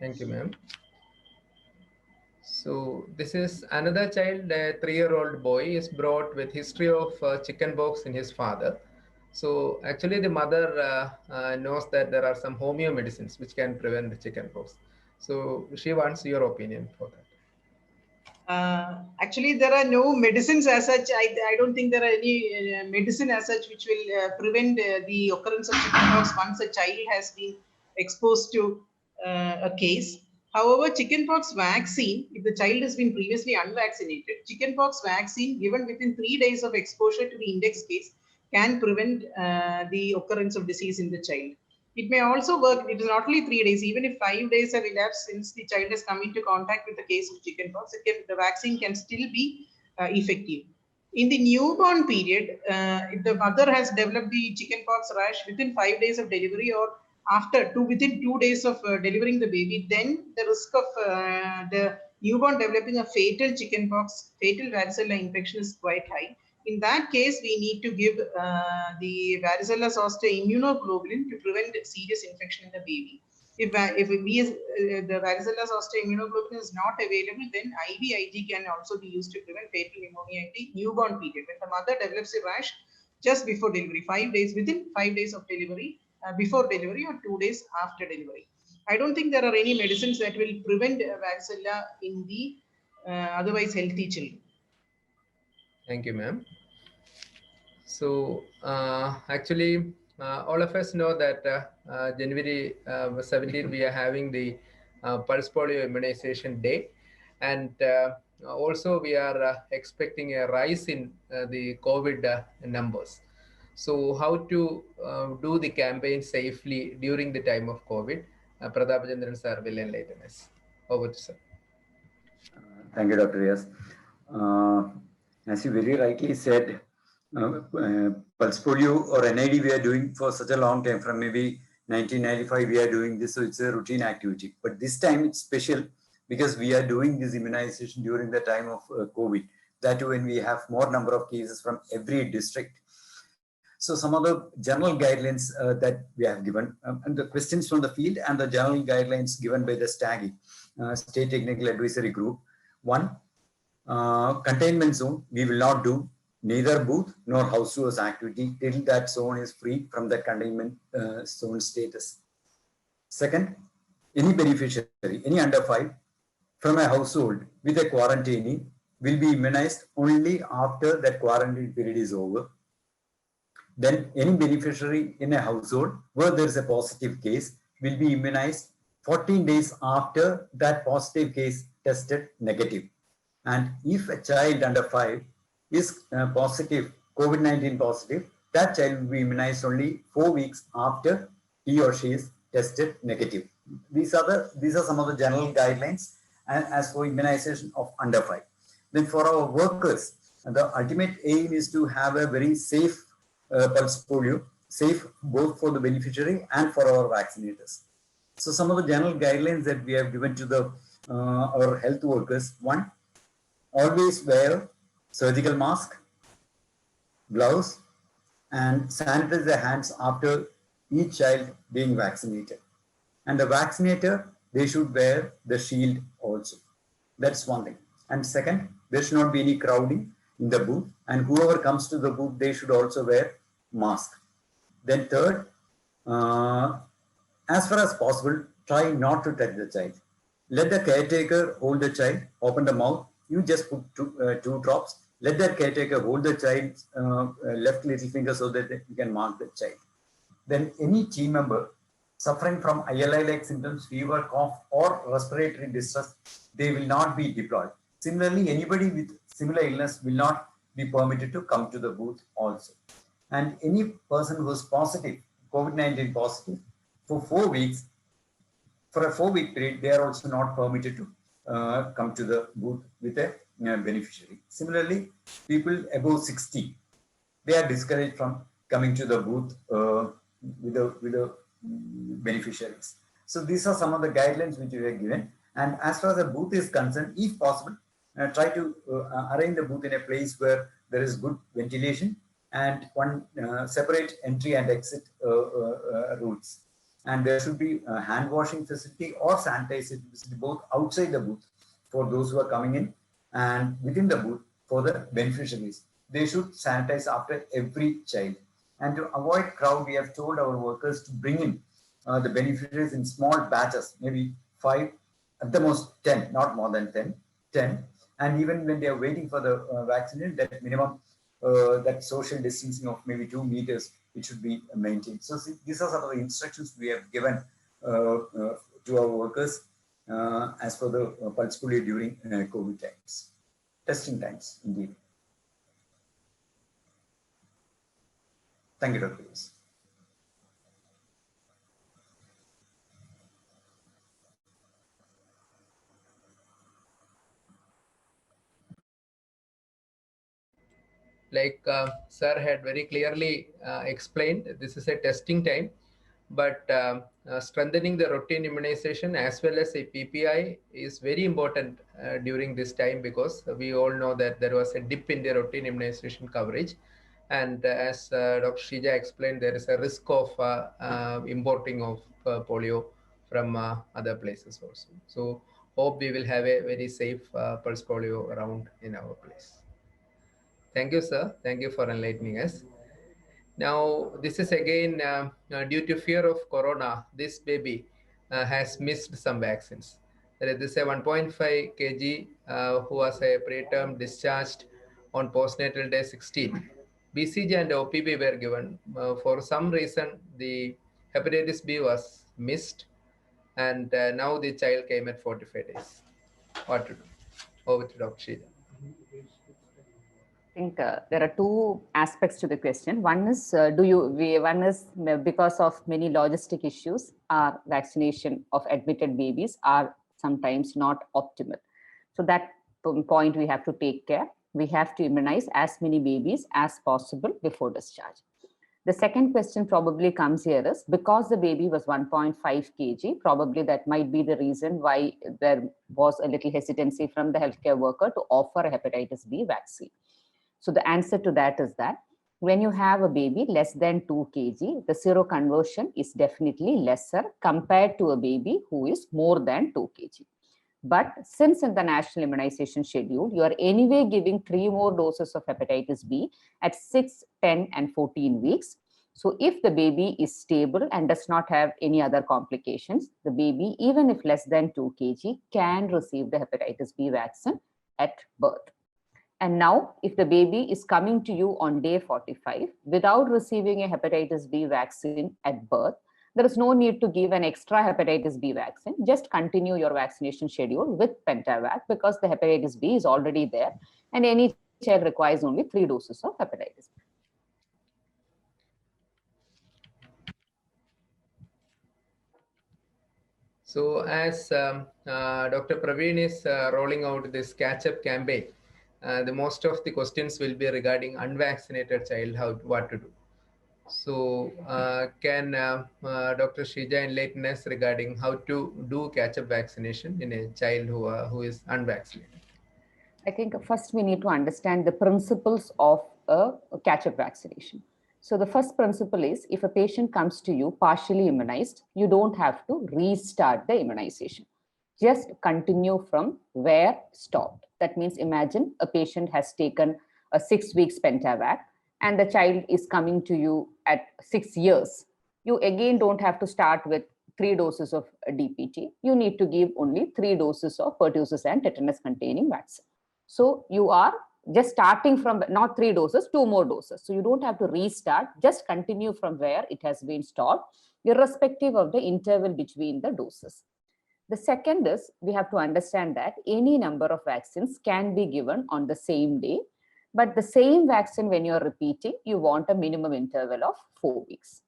Thank you, ma'am. So this is another child, a 3-year-old boy is brought with history of chickenpox in his father. So actually the mother knows that there are some homeo medicines which can prevent the chickenpox. So she wants your opinion for that. Actually, there are no medicines as such. I don't think there are any medicine as such which will prevent the occurrence of chickenpox once a child has been exposed to a case. However, chickenpox vaccine, if the child has been previously unvaccinated, chickenpox vaccine given within 3 days of exposure to the index case can prevent the occurrence of disease in the child. It may also work, it is not only 3 days, even if 5 days have elapsed since the child has come into contact with the case of chickenpox, the vaccine can still be effective. In the newborn period, if the mother has developed the chickenpox rash within 5 days of delivery or within 2 days of delivering the baby, then the risk of the newborn developing a fatal chickenpox, fatal varicella infection is quite high. In that case, we need to give the varicella zoster immunoglobulin to prevent serious infection in the baby. If the varicella zoster immunoglobulin is not available, then IVIG can also be used to prevent fatal pneumonia in the newborn period. When the mother develops a rash just before delivery, 5 days, within 5 days of delivery, before delivery or 2 days after delivery. I don't think there are any medicines that will prevent varicella in the otherwise healthy children. Thank you, ma'am. So actually, all of us know that January 17 we are having the Pulse Polio Immunization Day, and also we are expecting a rise in the COVID numbers. So how to do the campaign safely during the time of COVID? Prathap Chandran sir will enlighten us. Over to sir. Thank you, Dr. Riaz. As you very rightly said, pulse polio or NID we are doing for such a long time, from maybe 1995 we are doing this, so it's a routine activity. But this time it's special because we are doing this immunization during the time of COVID. That too when we have more number of cases from every district. So some of the general guidelines that we have given, and the questions from the field and the general guidelines given by the STAGI, State Technical Advisory Group. One, containment zone, we will not do neither booth nor house tours activity till that zone is free from the containment zone status. Second, any beneficiary, any under 5 from a household with a quarantine will be immunized only after that quarantine period is over. Then any beneficiary in a household where there is a positive case will be immunized 14 days after that positive case tested negative. And if a child under 5 is positive, COVID-19 positive, that child will be immunized only 4 weeks after he or she is tested negative. These are some of the general guidelines as for immunization of under 5. Then for our workers, the ultimate aim is to have a very safe pulse polio, safe both for the beneficiary and for our vaccinators. So some of the general guidelines that we have given to the our health workers: one, always wear surgical mask, gloves, and sanitize their hands after each child being vaccinated. And the vaccinator, they should wear the shield also. That's one thing. And second, there should not be any crowding in the booth, and whoever comes to the booth, they should also wear mask. Then third, as far as possible, try not to touch the child. Let the caretaker hold the child, open the mouth, you just put two drops. Let the caretaker hold the child's left little finger so that you can mark the child. Then any team member suffering from ILI-like symptoms, fever, cough, or respiratory distress, they will not be deployed. Similarly, anybody with similar illness will not be permitted to come to the booth also. And any person who is positive, COVID-19 positive, for 4 weeks, for a 4-week period, they are also not permitted to come to the booth with a beneficiary. Similarly, people above 60, they are discouraged from coming to the booth with the beneficiaries. So these are some of the guidelines which we have given. And as far as the booth is concerned, if possible, try to arrange the booth in a place where there is good ventilation and one separate entry and exit routes. And there should be a hand washing facility or sanitizing facility both outside the booth for those who are coming in and within the booth for the beneficiaries. They should sanitize after every child. And to avoid crowd, we have told our workers to bring in the beneficiaries in small batches, maybe 5, at the most 10, not more than 10. And even when they are waiting for the vaccination, that minimum, that social distancing of maybe 2 meters, it should be maintained. So see, these are some of the instructions we have given to our workers as for the pulse polio during COVID times, testing times, indeed. Thank you, Dr. Riaz. Like sir had very clearly explained, this is a testing time, but strengthening the routine immunization as well as a PPI is very important during this time, because we all know that there was a dip in the routine immunization coverage. And as Dr. Sheeja explained, there is a risk of importing of polio from other places also. So hope we will have a very safe pulse polio around in our place. Thank you, sir. Thank you for enlightening us. Now, this is again due to fear of corona, this baby has missed some vaccines. There is a 1.5 kg who was a preterm discharged on postnatal day 16. BCG and OPB were given. For some reason, the hepatitis B was missed, and now the child came at 45 days. What to do? Over to Dr. Sheeja. I think there are two aspects to the question. One is, because of many logistic issues, our vaccination of admitted babies are sometimes not optimal. So that point we have to take care. We have to immunize as many babies as possible before discharge. The second question probably comes here is, because the baby was 1.5 kg, probably that might be the reason why there was a little hesitancy from the healthcare worker to offer a hepatitis B vaccine. So the answer to that is that when you have a baby less than 2 kg, the seroconversion is definitely lesser compared to a baby who is more than 2 kg. But since in the national immunization schedule, you are anyway giving 3 more doses of hepatitis B at 6, 10, and 14 weeks. So if the baby is stable and does not have any other complications, the baby, even if less than 2 kg, can receive the hepatitis B vaccine at birth. And now, if the baby is coming to you on day 45 without receiving a hepatitis B vaccine at birth, there is no need to give an extra hepatitis B vaccine. Just continue your vaccination schedule with Pentavac, because the hepatitis B is already there, and any child requires only 3 doses of hepatitis B. So as Dr. Praveen is rolling out this catch-up campaign, the most of the questions will be regarding unvaccinated child, what to do. So can Dr. Sheeja enlighten us regarding how to do catch-up vaccination in a child who is unvaccinated? I think first we need to understand the principles of a catch-up vaccination. So the first principle is, if a patient comes to you partially immunized, you don't have to restart the immunization. Just continue from where stopped. That means, imagine a patient has taken a 6 weeks Pentavac and the child is coming to you at 6 years. You again don't have to start with 3 doses of DPT. You need to give only 3 doses of pertussis and tetanus containing vaccine. So you are just starting from not 3 doses, 2 more doses. So you don't have to restart, just continue from where it has been stopped, irrespective of the interval between the doses. The second is, we have to understand that any number of vaccines can be given on the same day, but the same vaccine, when you're repeating, you want a minimum interval of 4 weeks.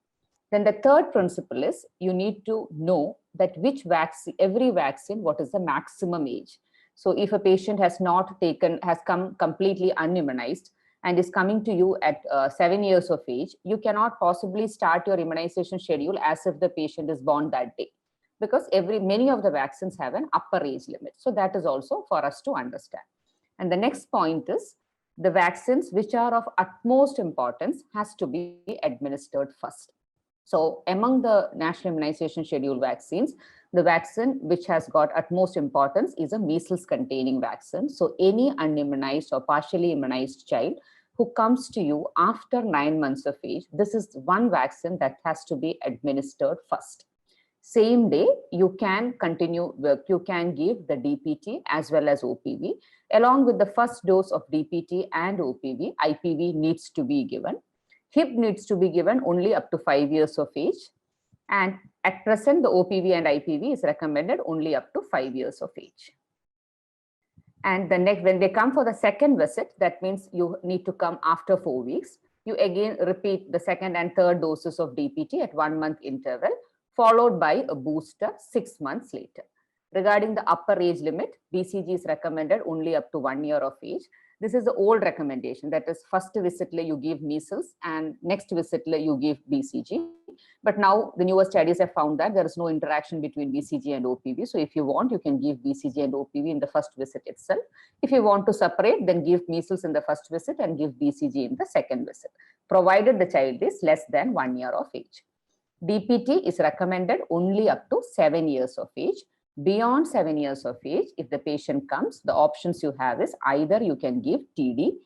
Then the third principle is, you need to know that which vaccine, every vaccine, what is the maximum age. So if a patient has come completely unimmunized and is coming to you at 7 years of age, you cannot possibly start your immunization schedule as if the patient is born that day, because many of the vaccines have an upper age limit. So that is also for us to understand. And the next point is, the vaccines which are of utmost importance has to be administered first. So among the national immunization schedule vaccines, the vaccine which has got utmost importance is a measles containing vaccine. So any unimmunized or partially immunized child who comes to you after 9 months of age, this is one vaccine that has to be administered first. Same day, you can continue work. You can give the DPT as well as OPV. Along with the first dose of DPT and OPV, IPV needs to be given. HIP needs to be given only up to 5 years of age. And at present, the OPV and IPV is recommended only up to 5 years of age. And the next, when they come for the second visit, that means you need to come after 4 weeks. You again repeat the second and third doses of DPT at 1 month interval, followed by a booster 6 months later. Regarding the upper age limit, BCG is recommended only up to 1 year of age. This is the old recommendation. That is, first visit you give measles and next visit you give BCG. But now the newer studies have found that there is no interaction between BCG and OPV. So if you want, you can give BCG and OPV in the first visit itself. If you want to separate, then give measles in the first visit and give BCG in the second visit, provided the child is less than 1 year of age. DPT is recommended only up to 7 years of age. Beyond 7 years of age, if the patient comes, the options you have is either you can give TD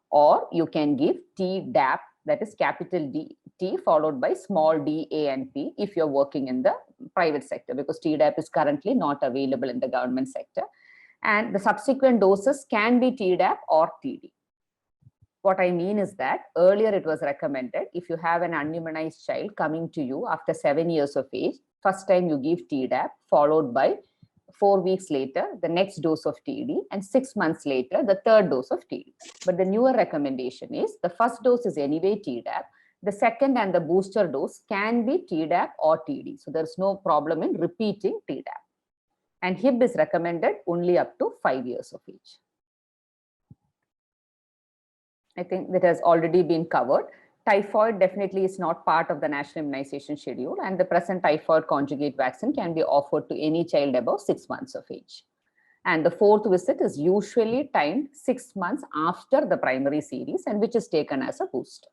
or you can give Tdap, that is capital D, T followed by small d, A and P if you're working in the private sector, because Tdap is currently not available in the government sector. And the subsequent doses can be Tdap or TD. What I mean is that earlier it was recommended if you have an unimmunized child coming to you after 7 years of age, first time you give Tdap, followed by 4 weeks later, the next dose of TD, and 6 months later, the third dose of TD. But the newer recommendation is the first dose is anyway Tdap. The second and the booster dose can be Tdap or TD. So there's no problem in repeating Tdap. And HIB is recommended only up to 5 years of age. I think that has already been covered. Typhoid definitely is not part of the national immunization schedule, and the present typhoid conjugate vaccine can be offered to any child above 6 months of age. And the fourth visit is usually timed 6 months after the primary series, and which is taken as a booster.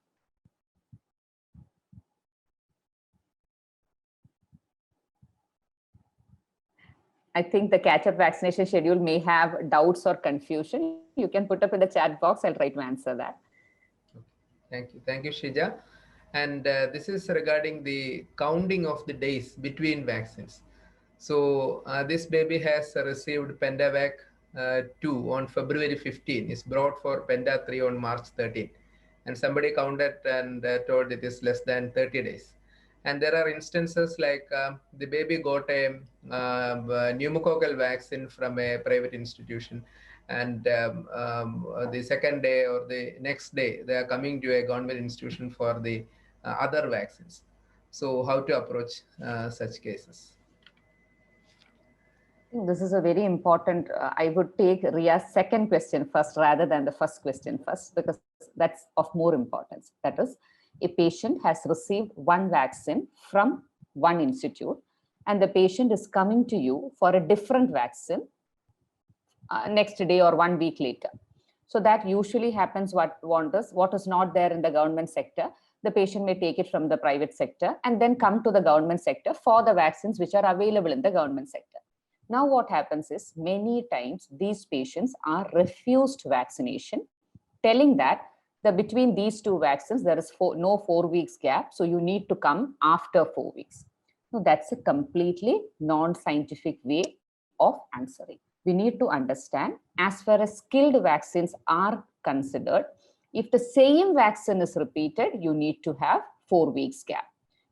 I think the catch-up vaccination schedule may have doubts or confusion. You can put up in the chat box. I'll try to answer that. Thank you, Sheeja. And this is regarding the counting of the days between vaccines. So this baby has received Pentavac 2 on February 15, is brought for Penta 3 on March 13. And somebody counted and told it is less than 30 days. And there are instances like the baby got a pneumococcal vaccine from a private institution, and the second day or the next day they are coming to a government institution for the other vaccines. So how to approach such cases? This is a very important, I would take Riaz's second question first rather than the first question first, because that's of more importance. That is, a patient has received one vaccine from one institute and the patient is coming to you for a different vaccine next day or 1 week later. So that usually happens what is not there in the government sector. The patient may take it from the private sector and then come to the government sector for the vaccines which are available in the government sector. Now what happens is many times these patients are refused vaccination, telling that between these two vaccines, there is no 4 weeks gap. So you need to come after 4 weeks. No, that's a completely non-scientific way of answering. We need to understand, as far as skilled vaccines are considered, if the same vaccine is repeated, you need to have 4 weeks gap.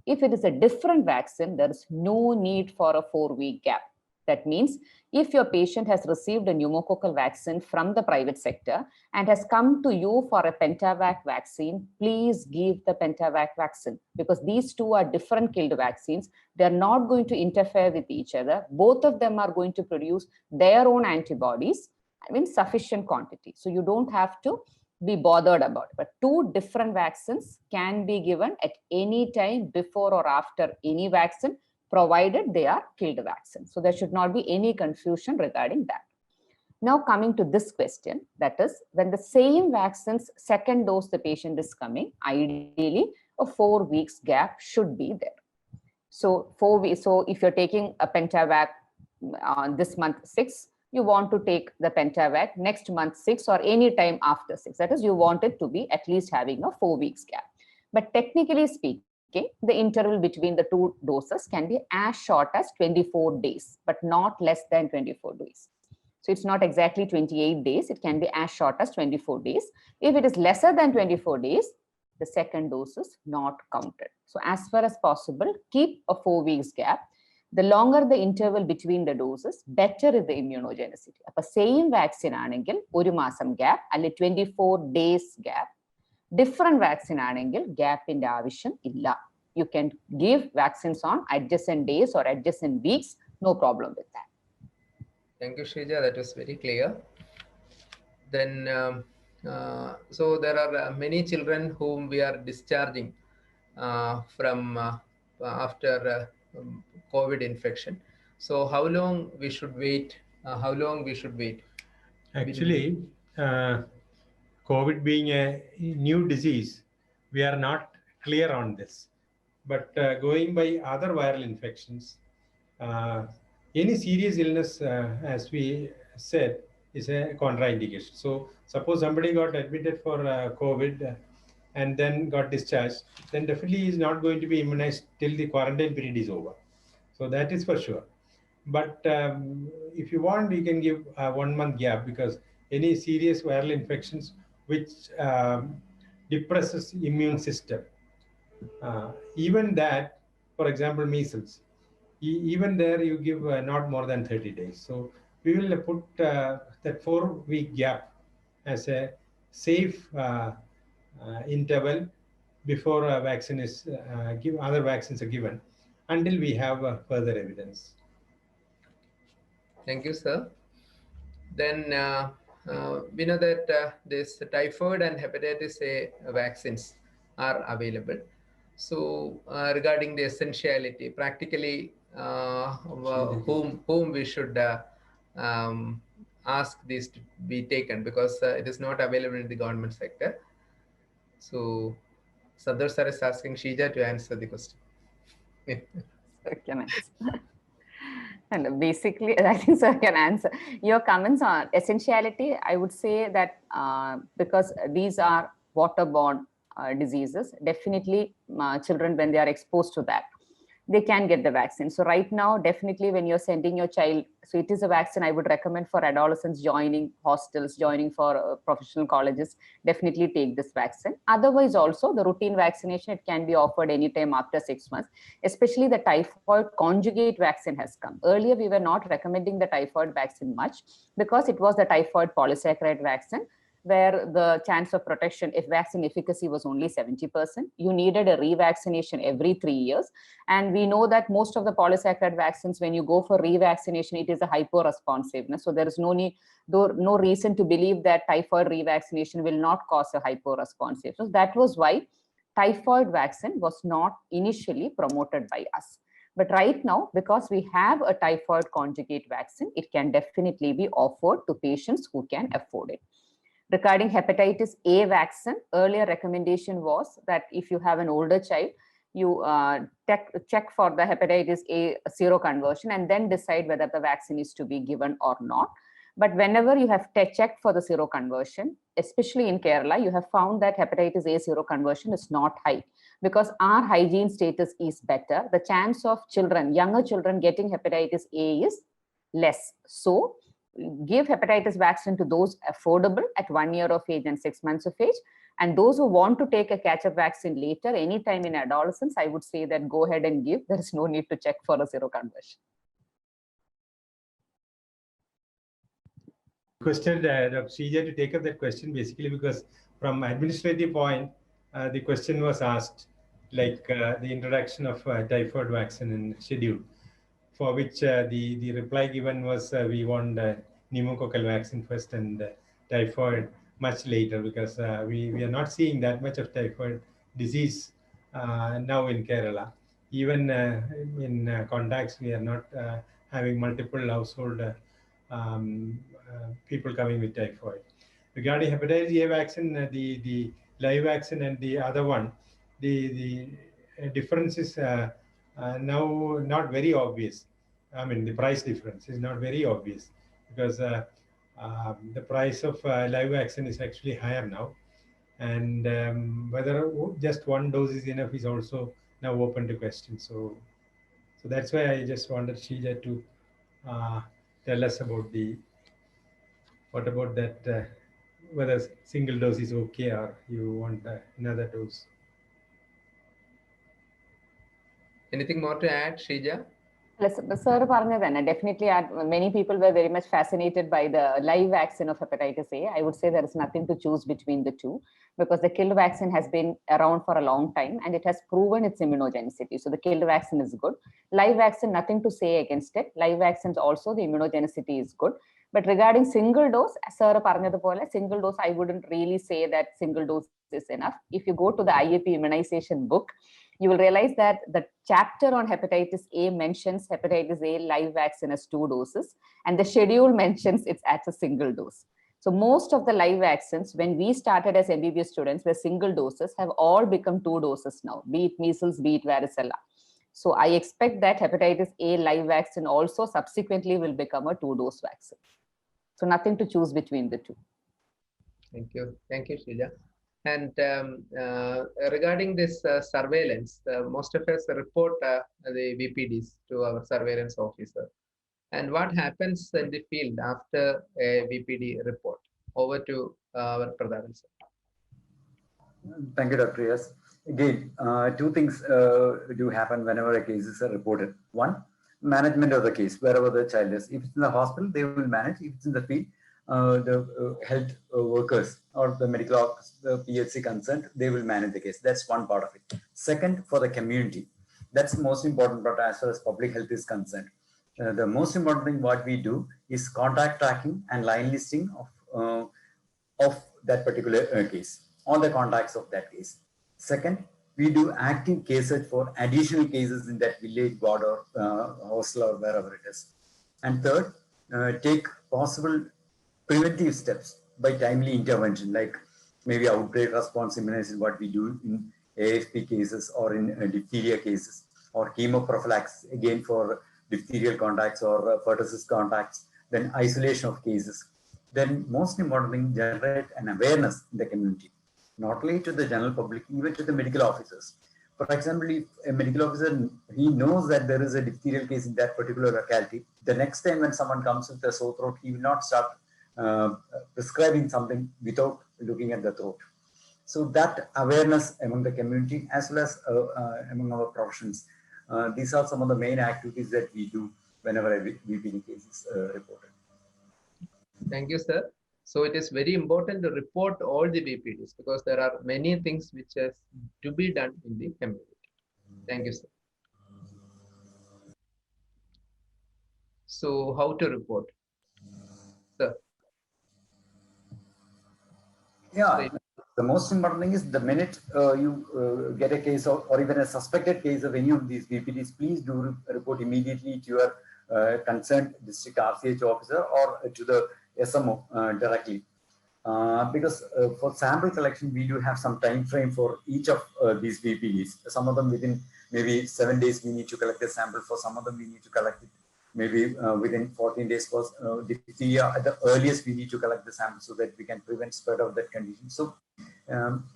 If it is a different vaccine, there is no need for a 4-week gap. That means if your patient has received a pneumococcal vaccine from the private sector and has come to you for a Pentavac vaccine, please give the Pentavac vaccine, because these two are different killed vaccines. They're not going to interfere with each other. Both of them are going to produce their own antibodies in sufficient quantity. So you don't have to be bothered about it. But two different vaccines can be given at any time before or after any vaccine, provided they are killed vaccines. So there should not be any confusion regarding that. Now coming to this question, that is, when the same vaccine's second dose the patient is coming, ideally a 4 weeks gap should be there. So if you're taking a Pentavac on this month 6, you want to take the Pentavac next month 6 or any time after 6. That is, you want it to be at least having a 4 weeks gap. But technically speaking, the interval between the two doses can be as short as 24 days, but not less than 24 days. So it's not exactly 28 days. It can be as short as 24 days. If it is lesser than 24 days, the second dose is not counted. So as far as possible, keep a 4 weeks gap. The longer the interval between the doses, better is the immunogenicity. Appa same vaccine aanengil 1 masam gap, alle 24 days gap. Different vaccine aanengil gap in avisham illa. You can give vaccines on adjacent days or adjacent weeks, no problem with that. Thank you, Sheeja. That was very clear. Then So there are many children whom we are discharging from after COVID infection. So how long we should wait? How long we should wait? Actually, COVID being a new disease, we are not clear on this. But going by other viral infections, any serious illness, as we said, is a contraindication. So suppose somebody got admitted for COVID and then got discharged, then definitely is not going to be immunized till the quarantine period is over. So that is for sure. But if you want, we can give a 1 month gap, because any serious viral infections which depresses immune system, even that, for example, measles, even there you give not more than 30 days. So we will put that 4-week gap as a safe interval before a vaccine is other vaccines are given, until we have further evidence. Thank you, sir. Then we know that this typhoid and hepatitis A vaccines are available. So regarding the essentiality, practically whom we should ask these to be taken, because it is not available in the government sector. So Santhosh sir is asking Sheeja to answer the question. Can answer. And basically, I think sir can answer your comments on essentiality. I would say that because these are waterborne diseases, definitely children, when they are exposed to that, they can get the vaccine. So right now, definitely when you're sending your child, so it is a vaccine I would recommend for adolescents joining hostels, joining for professional colleges, definitely take this vaccine. Otherwise also the routine vaccination, it can be offered anytime after 6 months, especially the typhoid conjugate vaccine has come. Earlier, we were not recommending the typhoid vaccine much because it was the typhoid polysaccharide vaccine, where the chance of protection, if vaccine efficacy was only 70%, you needed a revaccination every 3 years. And we know that most of the polysaccharide vaccines, when you go for revaccination, it is a hyper-responsiveness. So there is no need, no reason to believe that typhoid revaccination will not cause a hyper-responsive. So that was why typhoid vaccine was not initially promoted by us. But right now, because we have a typhoid conjugate vaccine, it can definitely be offered to patients who can afford it. Regarding hepatitis A vaccine, earlier recommendation was that if you have an older child, you check for the hepatitis A seroconversion and then decide whether the vaccine is to be given or not. But whenever you have checked for the seroconversion, especially in Kerala, you have found that hepatitis A seroconversion is not high because our hygiene status is better. The chance of children, younger children getting hepatitis A is less. So give hepatitis vaccine to those affordable at 1 year of age and 6 months of age. And those who want to take a catch-up vaccine later, anytime in adolescence, I would say that go ahead and give. There is no need to check for a seroconversion. Question Dr. Sheeja to take up that question, basically because from administrative point, the question was asked, like the introduction of typhoid vaccine in schedule, for which the reply given was we want pneumococcal vaccine first and typhoid much later, because we are not seeing that much of typhoid disease now in Kerala. Even in contacts, we are not having multiple household people coming with typhoid. Regarding hepatitis A vaccine, the live vaccine and the other one, the difference is now not very obvious. I mean, the price difference is not very obvious because the price of live vaccine is actually higher now. And whether just one dose is enough is also now open to question. So that's why I just wanted Sheeja to tell us about what about that, whether single dose is okay or you want another dose. Anything more to add, Sheeja? Sir, definitely many people were very much fascinated by the live vaccine of hepatitis A. I would say there is nothing to choose between the two because the killed vaccine has been around for a long time and it has proven its immunogenicity. So the killed vaccine is good. Live vaccine, nothing to say against it. Live vaccines also, the immunogenicity is good. But regarding single dose, sir parnadupole, single dose, I wouldn't really say that single dose is enough. If you go to the IAP immunization book, you will realize that the chapter on hepatitis A mentions hepatitis A live vaccine as 2 doses, and the schedule mentions it's at a single dose. So most of the live vaccines, when we started as MBBS students, were single doses, have all become 2 doses now, be it measles, be it varicella. So I expect that hepatitis A live vaccine also subsequently will become a 2-dose vaccine. So nothing to choose between the two. Thank you, Sheeja. And regarding this surveillance, most of us report the VPDs to our surveillance officer. And what happens in the field after a VPD report? Over to our Prathap. Thank you, Dr. Riaz. Again, 2 things do happen whenever a case is reported. One, management of the case, wherever the child is. If it's in the hospital, they will manage. If it's in the field, the health workers or the medical office, the PHC concerned, they will manage the case. That's one part of it. Second, for the community, that's the most important part as far as public health is concerned. The most important thing what we do is contact tracking and line listing of that particular case, all the contacts of that case. Second, we do active case search for additional cases in that village, ward, or hostel, or wherever it is. And third, take possible preventive steps by timely intervention, like maybe outbreak response immunization, what we do in AFP cases or in diphtheria cases, or chemoprophylaxis, again for diphtherial contacts or pertussis contacts, then isolation of cases. Then most important thing, generate an awareness in the community, not only to the general public, even to the medical officers. For example, if a medical officer, he knows that there is a diphtherial case in that particular locality, the next time when someone comes with a sore throat, he will not start prescribing something without looking at the throat. So that awareness among the community as well as among our professions, these are some of the main activities that we do whenever a VPD case is reported. Thank you, sir. So it is very important to report all the VPDs because there are many things which has to be done in the community. Thank you, sir. So how to report, sir? Yeah, the most important thing is the minute you get a case or even a suspected case of any of these VPDs, please do report immediately to your concerned district RCH officer or to the SMO directly. Because for sample collection, we do have some time frame for each of these VPDs. Some of them within maybe 7 days, we need to collect the sample. For some of them, we need to collect it maybe within 14 days. For diphtheria, at the earliest, we need to collect the sample so that we can prevent spread of that condition. So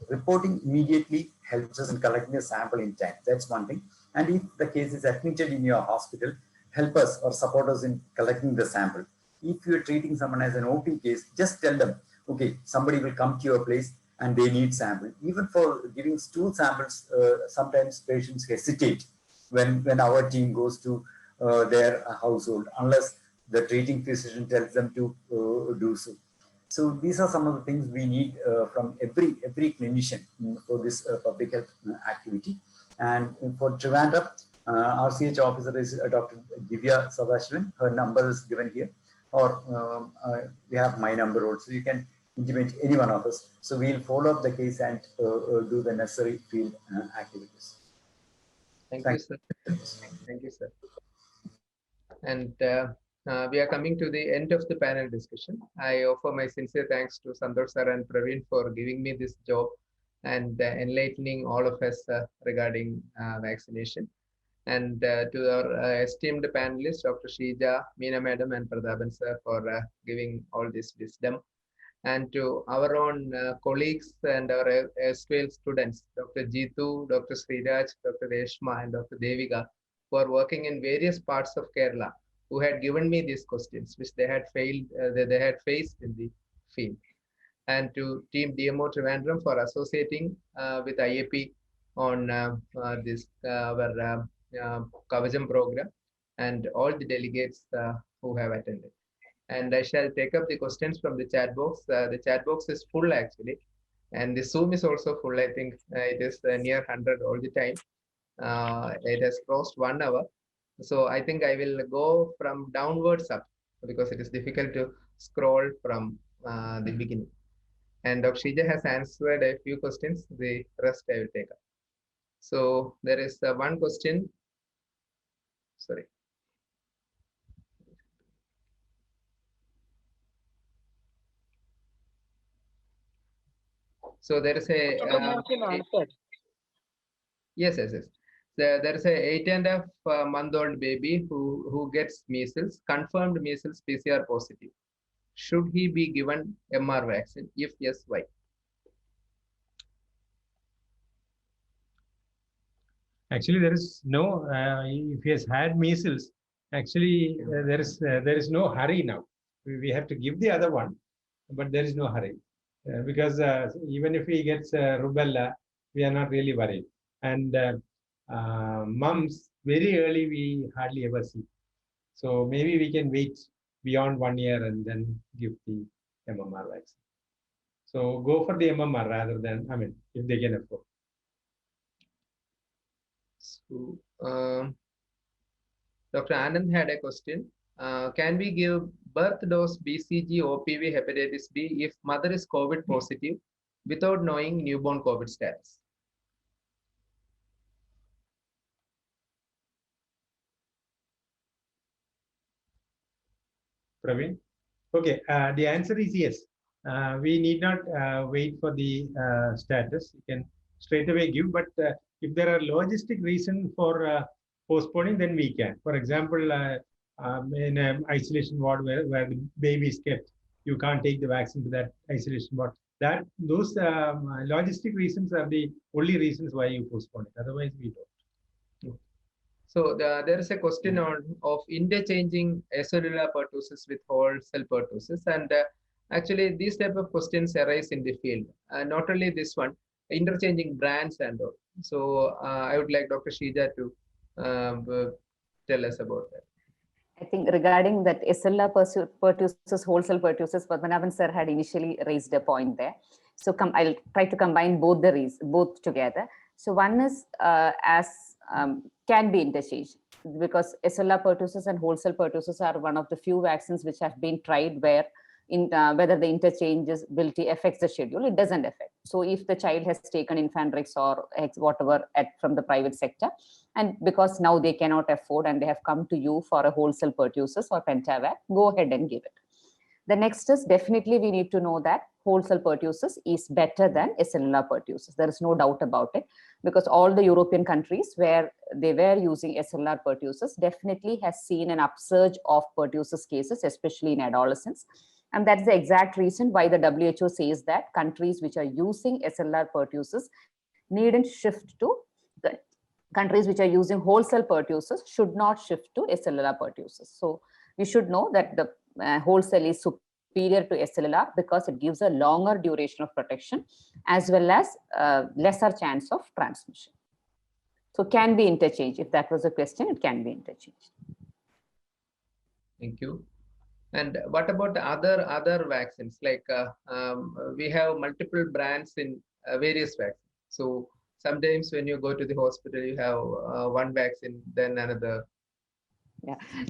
reporting immediately helps us in collecting the sample in time. That's one thing. And if the case is admitted in your hospital, help us or support us in collecting the sample. If you're treating someone as an OP case, just tell them, okay, somebody will come to your place and they need sample. Even for giving stool samples, sometimes patients hesitate when our team goes to their household, unless the treating physician tells them to do so. So these are some of the things we need from every clinician for this public health activity. And for Trivandrum, RCH officer is Dr. Divya Sadashivan. Her number is given here, or we have my number also. You can intimate any one of us. So we'll follow up the case and do the necessary field activities. Thank you, sir. Thank you, sir. And we are coming to the end of the panel discussion. I offer my sincere thanks to Santhosh sir and Praveen for giving me this job and enlightening all of us regarding vaccination. And to our esteemed panelists, Dr. Sheeja, Meena madam, and Prathapan sir for giving all this wisdom. And to our own colleagues and our erstwhile students, Dr. Jeetu, Dr. Sriraj, Dr. Reshma, and Dr. Devika, who are working in various parts of Kerala, who had given me these questions, which they had failed, they had faced in the field. And to Team DMO Trivandrum for associating with IAP on this our Kavacham program, and all the delegates who have attended. And I shall take up the questions from the chat box. The chat box is full actually, and the Zoom is also full. I think it is near 100 all the time. It has crossed 1 hour. So I think I will go from downwards up because it is difficult to scroll from the beginning. And Dr. Sheeja has answered a few questions. The rest I will take up. So there is one question. Sorry. So there is a yes. There is a 8.5-month-old baby who gets measles, confirmed measles, PCR positive. Should he be given MR vaccine? If yes, why? Actually, there is no. If he has had measles, actually there is no hurry now. We have to give the other one, but there is no hurry because even if he gets rubella, we are not really worried. And mumps very early we hardly ever see. So maybe we can wait beyond 1 year and then give the MMR vaccine. So go for the MMR rather than, I mean, if they can afford. So Dr. Anand had a question. Can we give birth dose BCG, OPV, hepatitis B if mother is COVID positive without knowing newborn COVID status? Praveen? Okay, the answer is yes. We need not wait for the status. You can straight away give, but if there are logistic reasons for postponing, then we can. For example, in an isolation ward where the baby is kept, you can't take the vaccine to that isolation ward. Those logistic reasons are the only reasons why you postpone it. Otherwise, we don't. So there is a question of interchanging acellular pertussis with whole cell pertussis, and actually these type of questions arise in the field. Not only this one, interchanging brands and all. So I would like Dr. Sheeja to tell us about that. I think regarding that acellular pertussis, whole cell pertussis, Padmanabhan sir had initially raised a point there. So I'll try to combine both together. So one is can be interchanged because acellular pertussis and whole cell pertussis are one of the few vaccines which have been tried where whether the interchangeability affects the schedule. It doesn't affect. So if the child has taken Infanrix or whatever from the private sector, and because now they cannot afford and they have come to you for a whole cell pertussis or Pentavac, go ahead and give it. The next is definitely we need to know that whole cell pertussis is better than acellular pertussis. There is no doubt about it because all the European countries where they were using acellular pertussis definitely has seen an upsurge of pertussis cases, especially in adolescents. And that's the exact reason why the WHO says that countries which are using acellular pertussis needn't shift to the countries which are using whole cell pertussis should not shift to acellular pertussis. So we should know that the whole cell is superior to acellular because it gives a longer duration of protection as well as lesser chance of transmission. So can be interchanged. If that was a question, it can be interchanged. Thank you. And what about other vaccines? Like we have multiple brands in various vaccines. So sometimes when you go to the hospital, you have one vaccine, then another.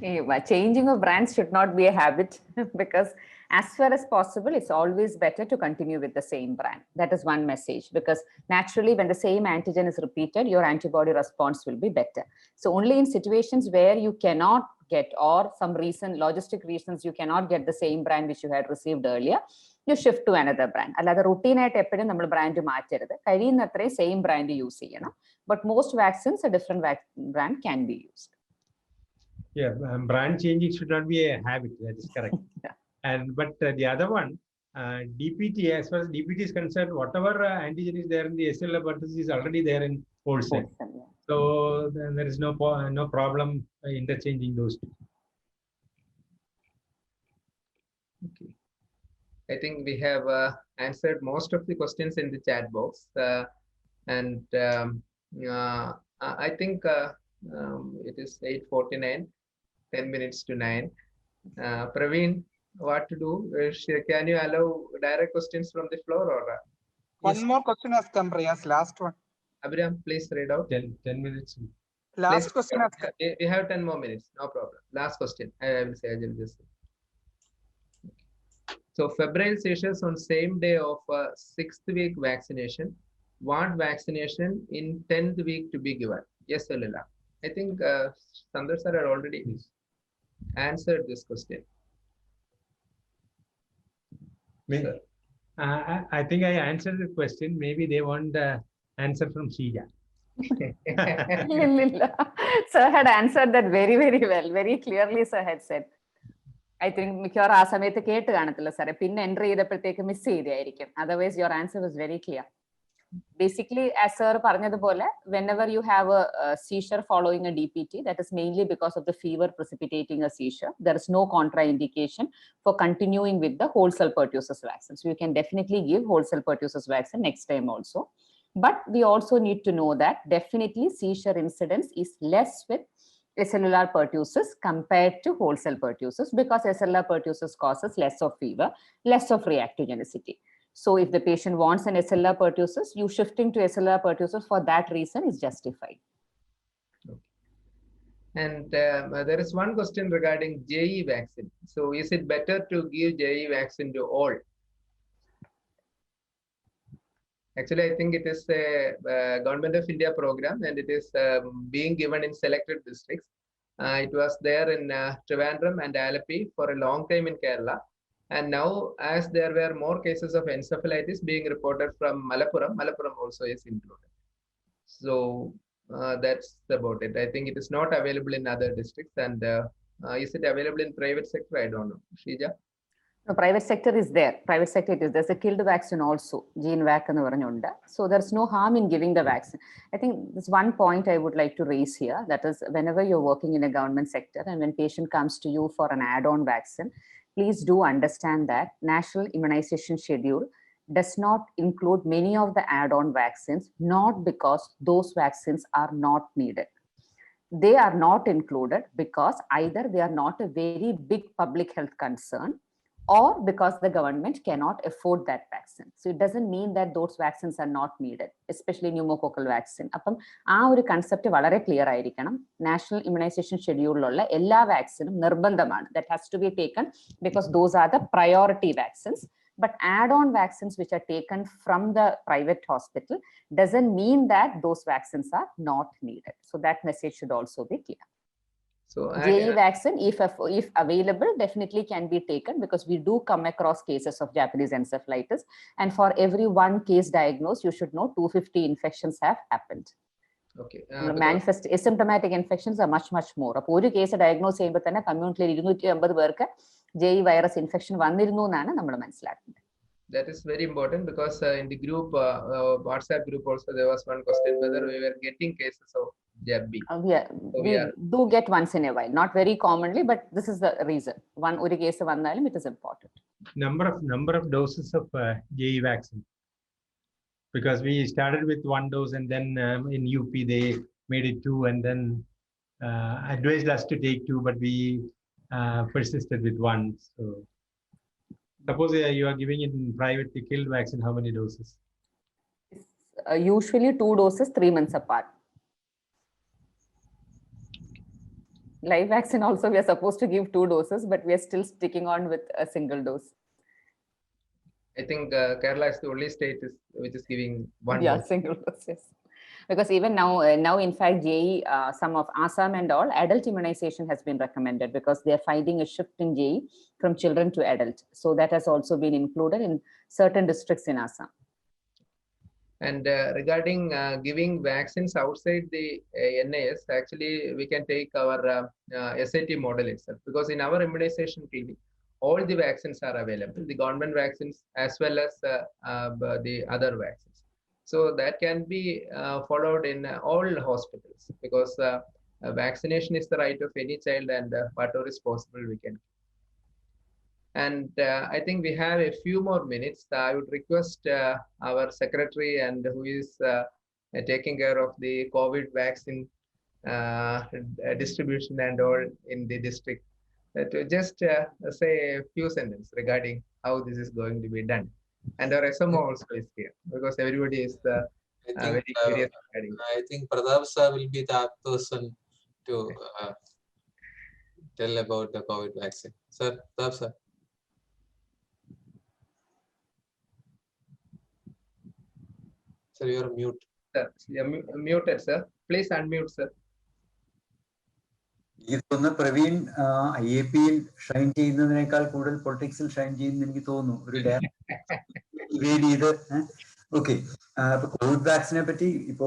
Yeah, changing of brands should not be a habit because as far as possible, it's always better to continue with the same brand. That is one message because naturally when the same antigen is repeated, your antibody response will be better. So only in situations where you cannot get or some reason, logistic reasons, you cannot get the same brand which you had received earlier, you shift to another brand. Another routine at eppidum number brand to same brand use. But most vaccines, a different brand can be used. Yeah, brand changing should not be a habit. That is correct. Yeah. But the other one, DPT, as far as DPT is concerned, whatever antigen is there in the acellular pertussis is already there in whole cell. Yeah. So then there is no problem interchanging those two. Okay. I think we have answered most of the questions in the chat box. And I think it is 8:49. 10 minutes to 9. Praveen, what to do? Can you allow direct questions from the floor or? One more question has come, Riaz, last one. Abhiram, please read out. 10 minutes. Last question has come. We have 10 more minutes, no problem. Last question. I will say, I will just say. So febrile seizures on same day of 6th week vaccination. What vaccination in 10th week to be given? Yes, Salila. I think Santhosh sir had already answered this question. Sir. I think I answered the question. Maybe they want the answer from Sheeja. Sir had answered that very, very well. Very clearly, sir had said. I think മിക്കവാറും ആ സമയത്ത് കേട്ട് കാണത്തില്ല സാറേ, പിന്നെ enter ചെയ്തപ്പോഴത്തേക്ക് miss ചെയ്തായിരിക്കും. Otherwise, your answer was very clear. Basically, as sir പറഞ്ഞതുപോലെ, whenever you have a seizure following a DPT, that is mainly because of the fever precipitating a seizure, there is no contraindication for continuing with the whole cell pertussis vaccine. So you can definitely give whole cell pertussis vaccine next time also. But we also need to know that definitely seizure incidence is less with acellular pertussis compared to whole cell pertussis, because acellular pertussis causes less of fever, less of reactogenicity. So if the patient wants an acellular pertussis, you shifting to acellular pertussis for that reason is justified. Okay. And there is one question regarding JE vaccine. So is it better to give JE vaccine to all? Actually, I think it is a Government of India program, and it is being given in selected districts. It was there in Trivandrum and Alleppey for a long time in Kerala. And now, as there were more cases of encephalitis being reported from Malappuram, Malappuram also is included. So that's about it. I think it is not available in other districts. And is it available in private sector? I don't know. Sheeja? No, private sector is there. Private sector it is. There's a killed vaccine also, gene vac and varanyunda. So there's no harm in giving the vaccine. I think there's one point I would like to raise here. That is, whenever you're working in a government sector and when patient comes to you for an add-on vaccine, please do understand that National Immunization Schedule does not include many of the add-on vaccines, not because those vaccines are not needed. They are not included because either they are not a very big public health concern, or because the government cannot afford that vaccine. So it doesn't mean that those vaccines are not needed, especially pneumococcal vaccine. അപ്പം ആ ഒരു concept വളരെ clear ആയിരിക്കണം. National immunisation ഷെഡ്യൂളിലുള്ള എല്ലാ വാക്സിനും നിർബന്ധമാണ്. That has to be taken because those are the priority vaccines. But add-on vaccines which are taken from the private hospital doesn't mean that those vaccines are not needed. So that message should also be clear. So JE vaccine, if available, definitely can be taken because we do come across cases of Japanese encephalitis. And for every one case diagnosed, you should know 250 infections have happened. Okay. Manifest asymptomatic infections are much, much more. അപ്പോൾ ഒരു case diagnose ചെയ്യുമ്പോൾ തന്നെ കമ്മ്യൂണിറ്റിയിൽ 250 പേർക്ക് JE virus infection വന്നിരുന്നു എന്നാണ് നമ്മൾ മനസ്സിലാക്കുന്നത്. That is very important because in the group, WhatsApp group also, there was one question whether we were getting cases of JB. Yeah, so we do get once in a while, not very commonly, but this is the reason. One uri case vandalum, it is important. Number of doses of JE vaccine, because we started with 1 dose and then in UP they made it 2 and then advised us to take 2, but we persisted with 1. So suppose you are giving it in private, the killed vaccine, how many doses? Usually 2 doses, 3 months apart. Live vaccine also, we are supposed to give 2 doses, but we are still sticking on with a single dose. I think Kerala is the only state which is giving 1 dose. Yeah, single dose, yes. Because even now in fact, JE, some of Assam and all, adult immunization has been recommended because they are finding a shift in JE from children to adult. So that has also been included in certain districts in Assam. And regarding giving vaccines outside the NIS, actually, we can take our SAT model itself, because in our immunization clinic, all the vaccines are available, the government vaccines as well as the other vaccines. So that can be followed in all hospitals, because vaccination is the right of any child, and whatever is possible, we can. And I think we have a few more minutes. I would request our secretary and who is taking care of the COVID vaccine distribution and all in the district to just say a few sentences regarding how this is going to be done. And our SMO also is here because everybody is very curious. I think Prathap sir will be the person to tell about the COVID vaccine. Sir, Prathap sir. Sir, you are mute. Sir, you're muted, sir. Please unmute, sir. എനിക്ക് തോന്നുന്നു Praveen IAP Shine ചെയ്യുന്നതിനേക്കാൾ കൂടുതൽ പൊളിറ്റിക്സിൽ ഷൈൻ ചെയ്യുന്ന എനിക്ക് തോന്നുന്നു. ഒരു divide ചെയ്ത്. Okay, ഇപ്പൊ കോവിഡ് വാക്സിനെ പറ്റി ഇപ്പോ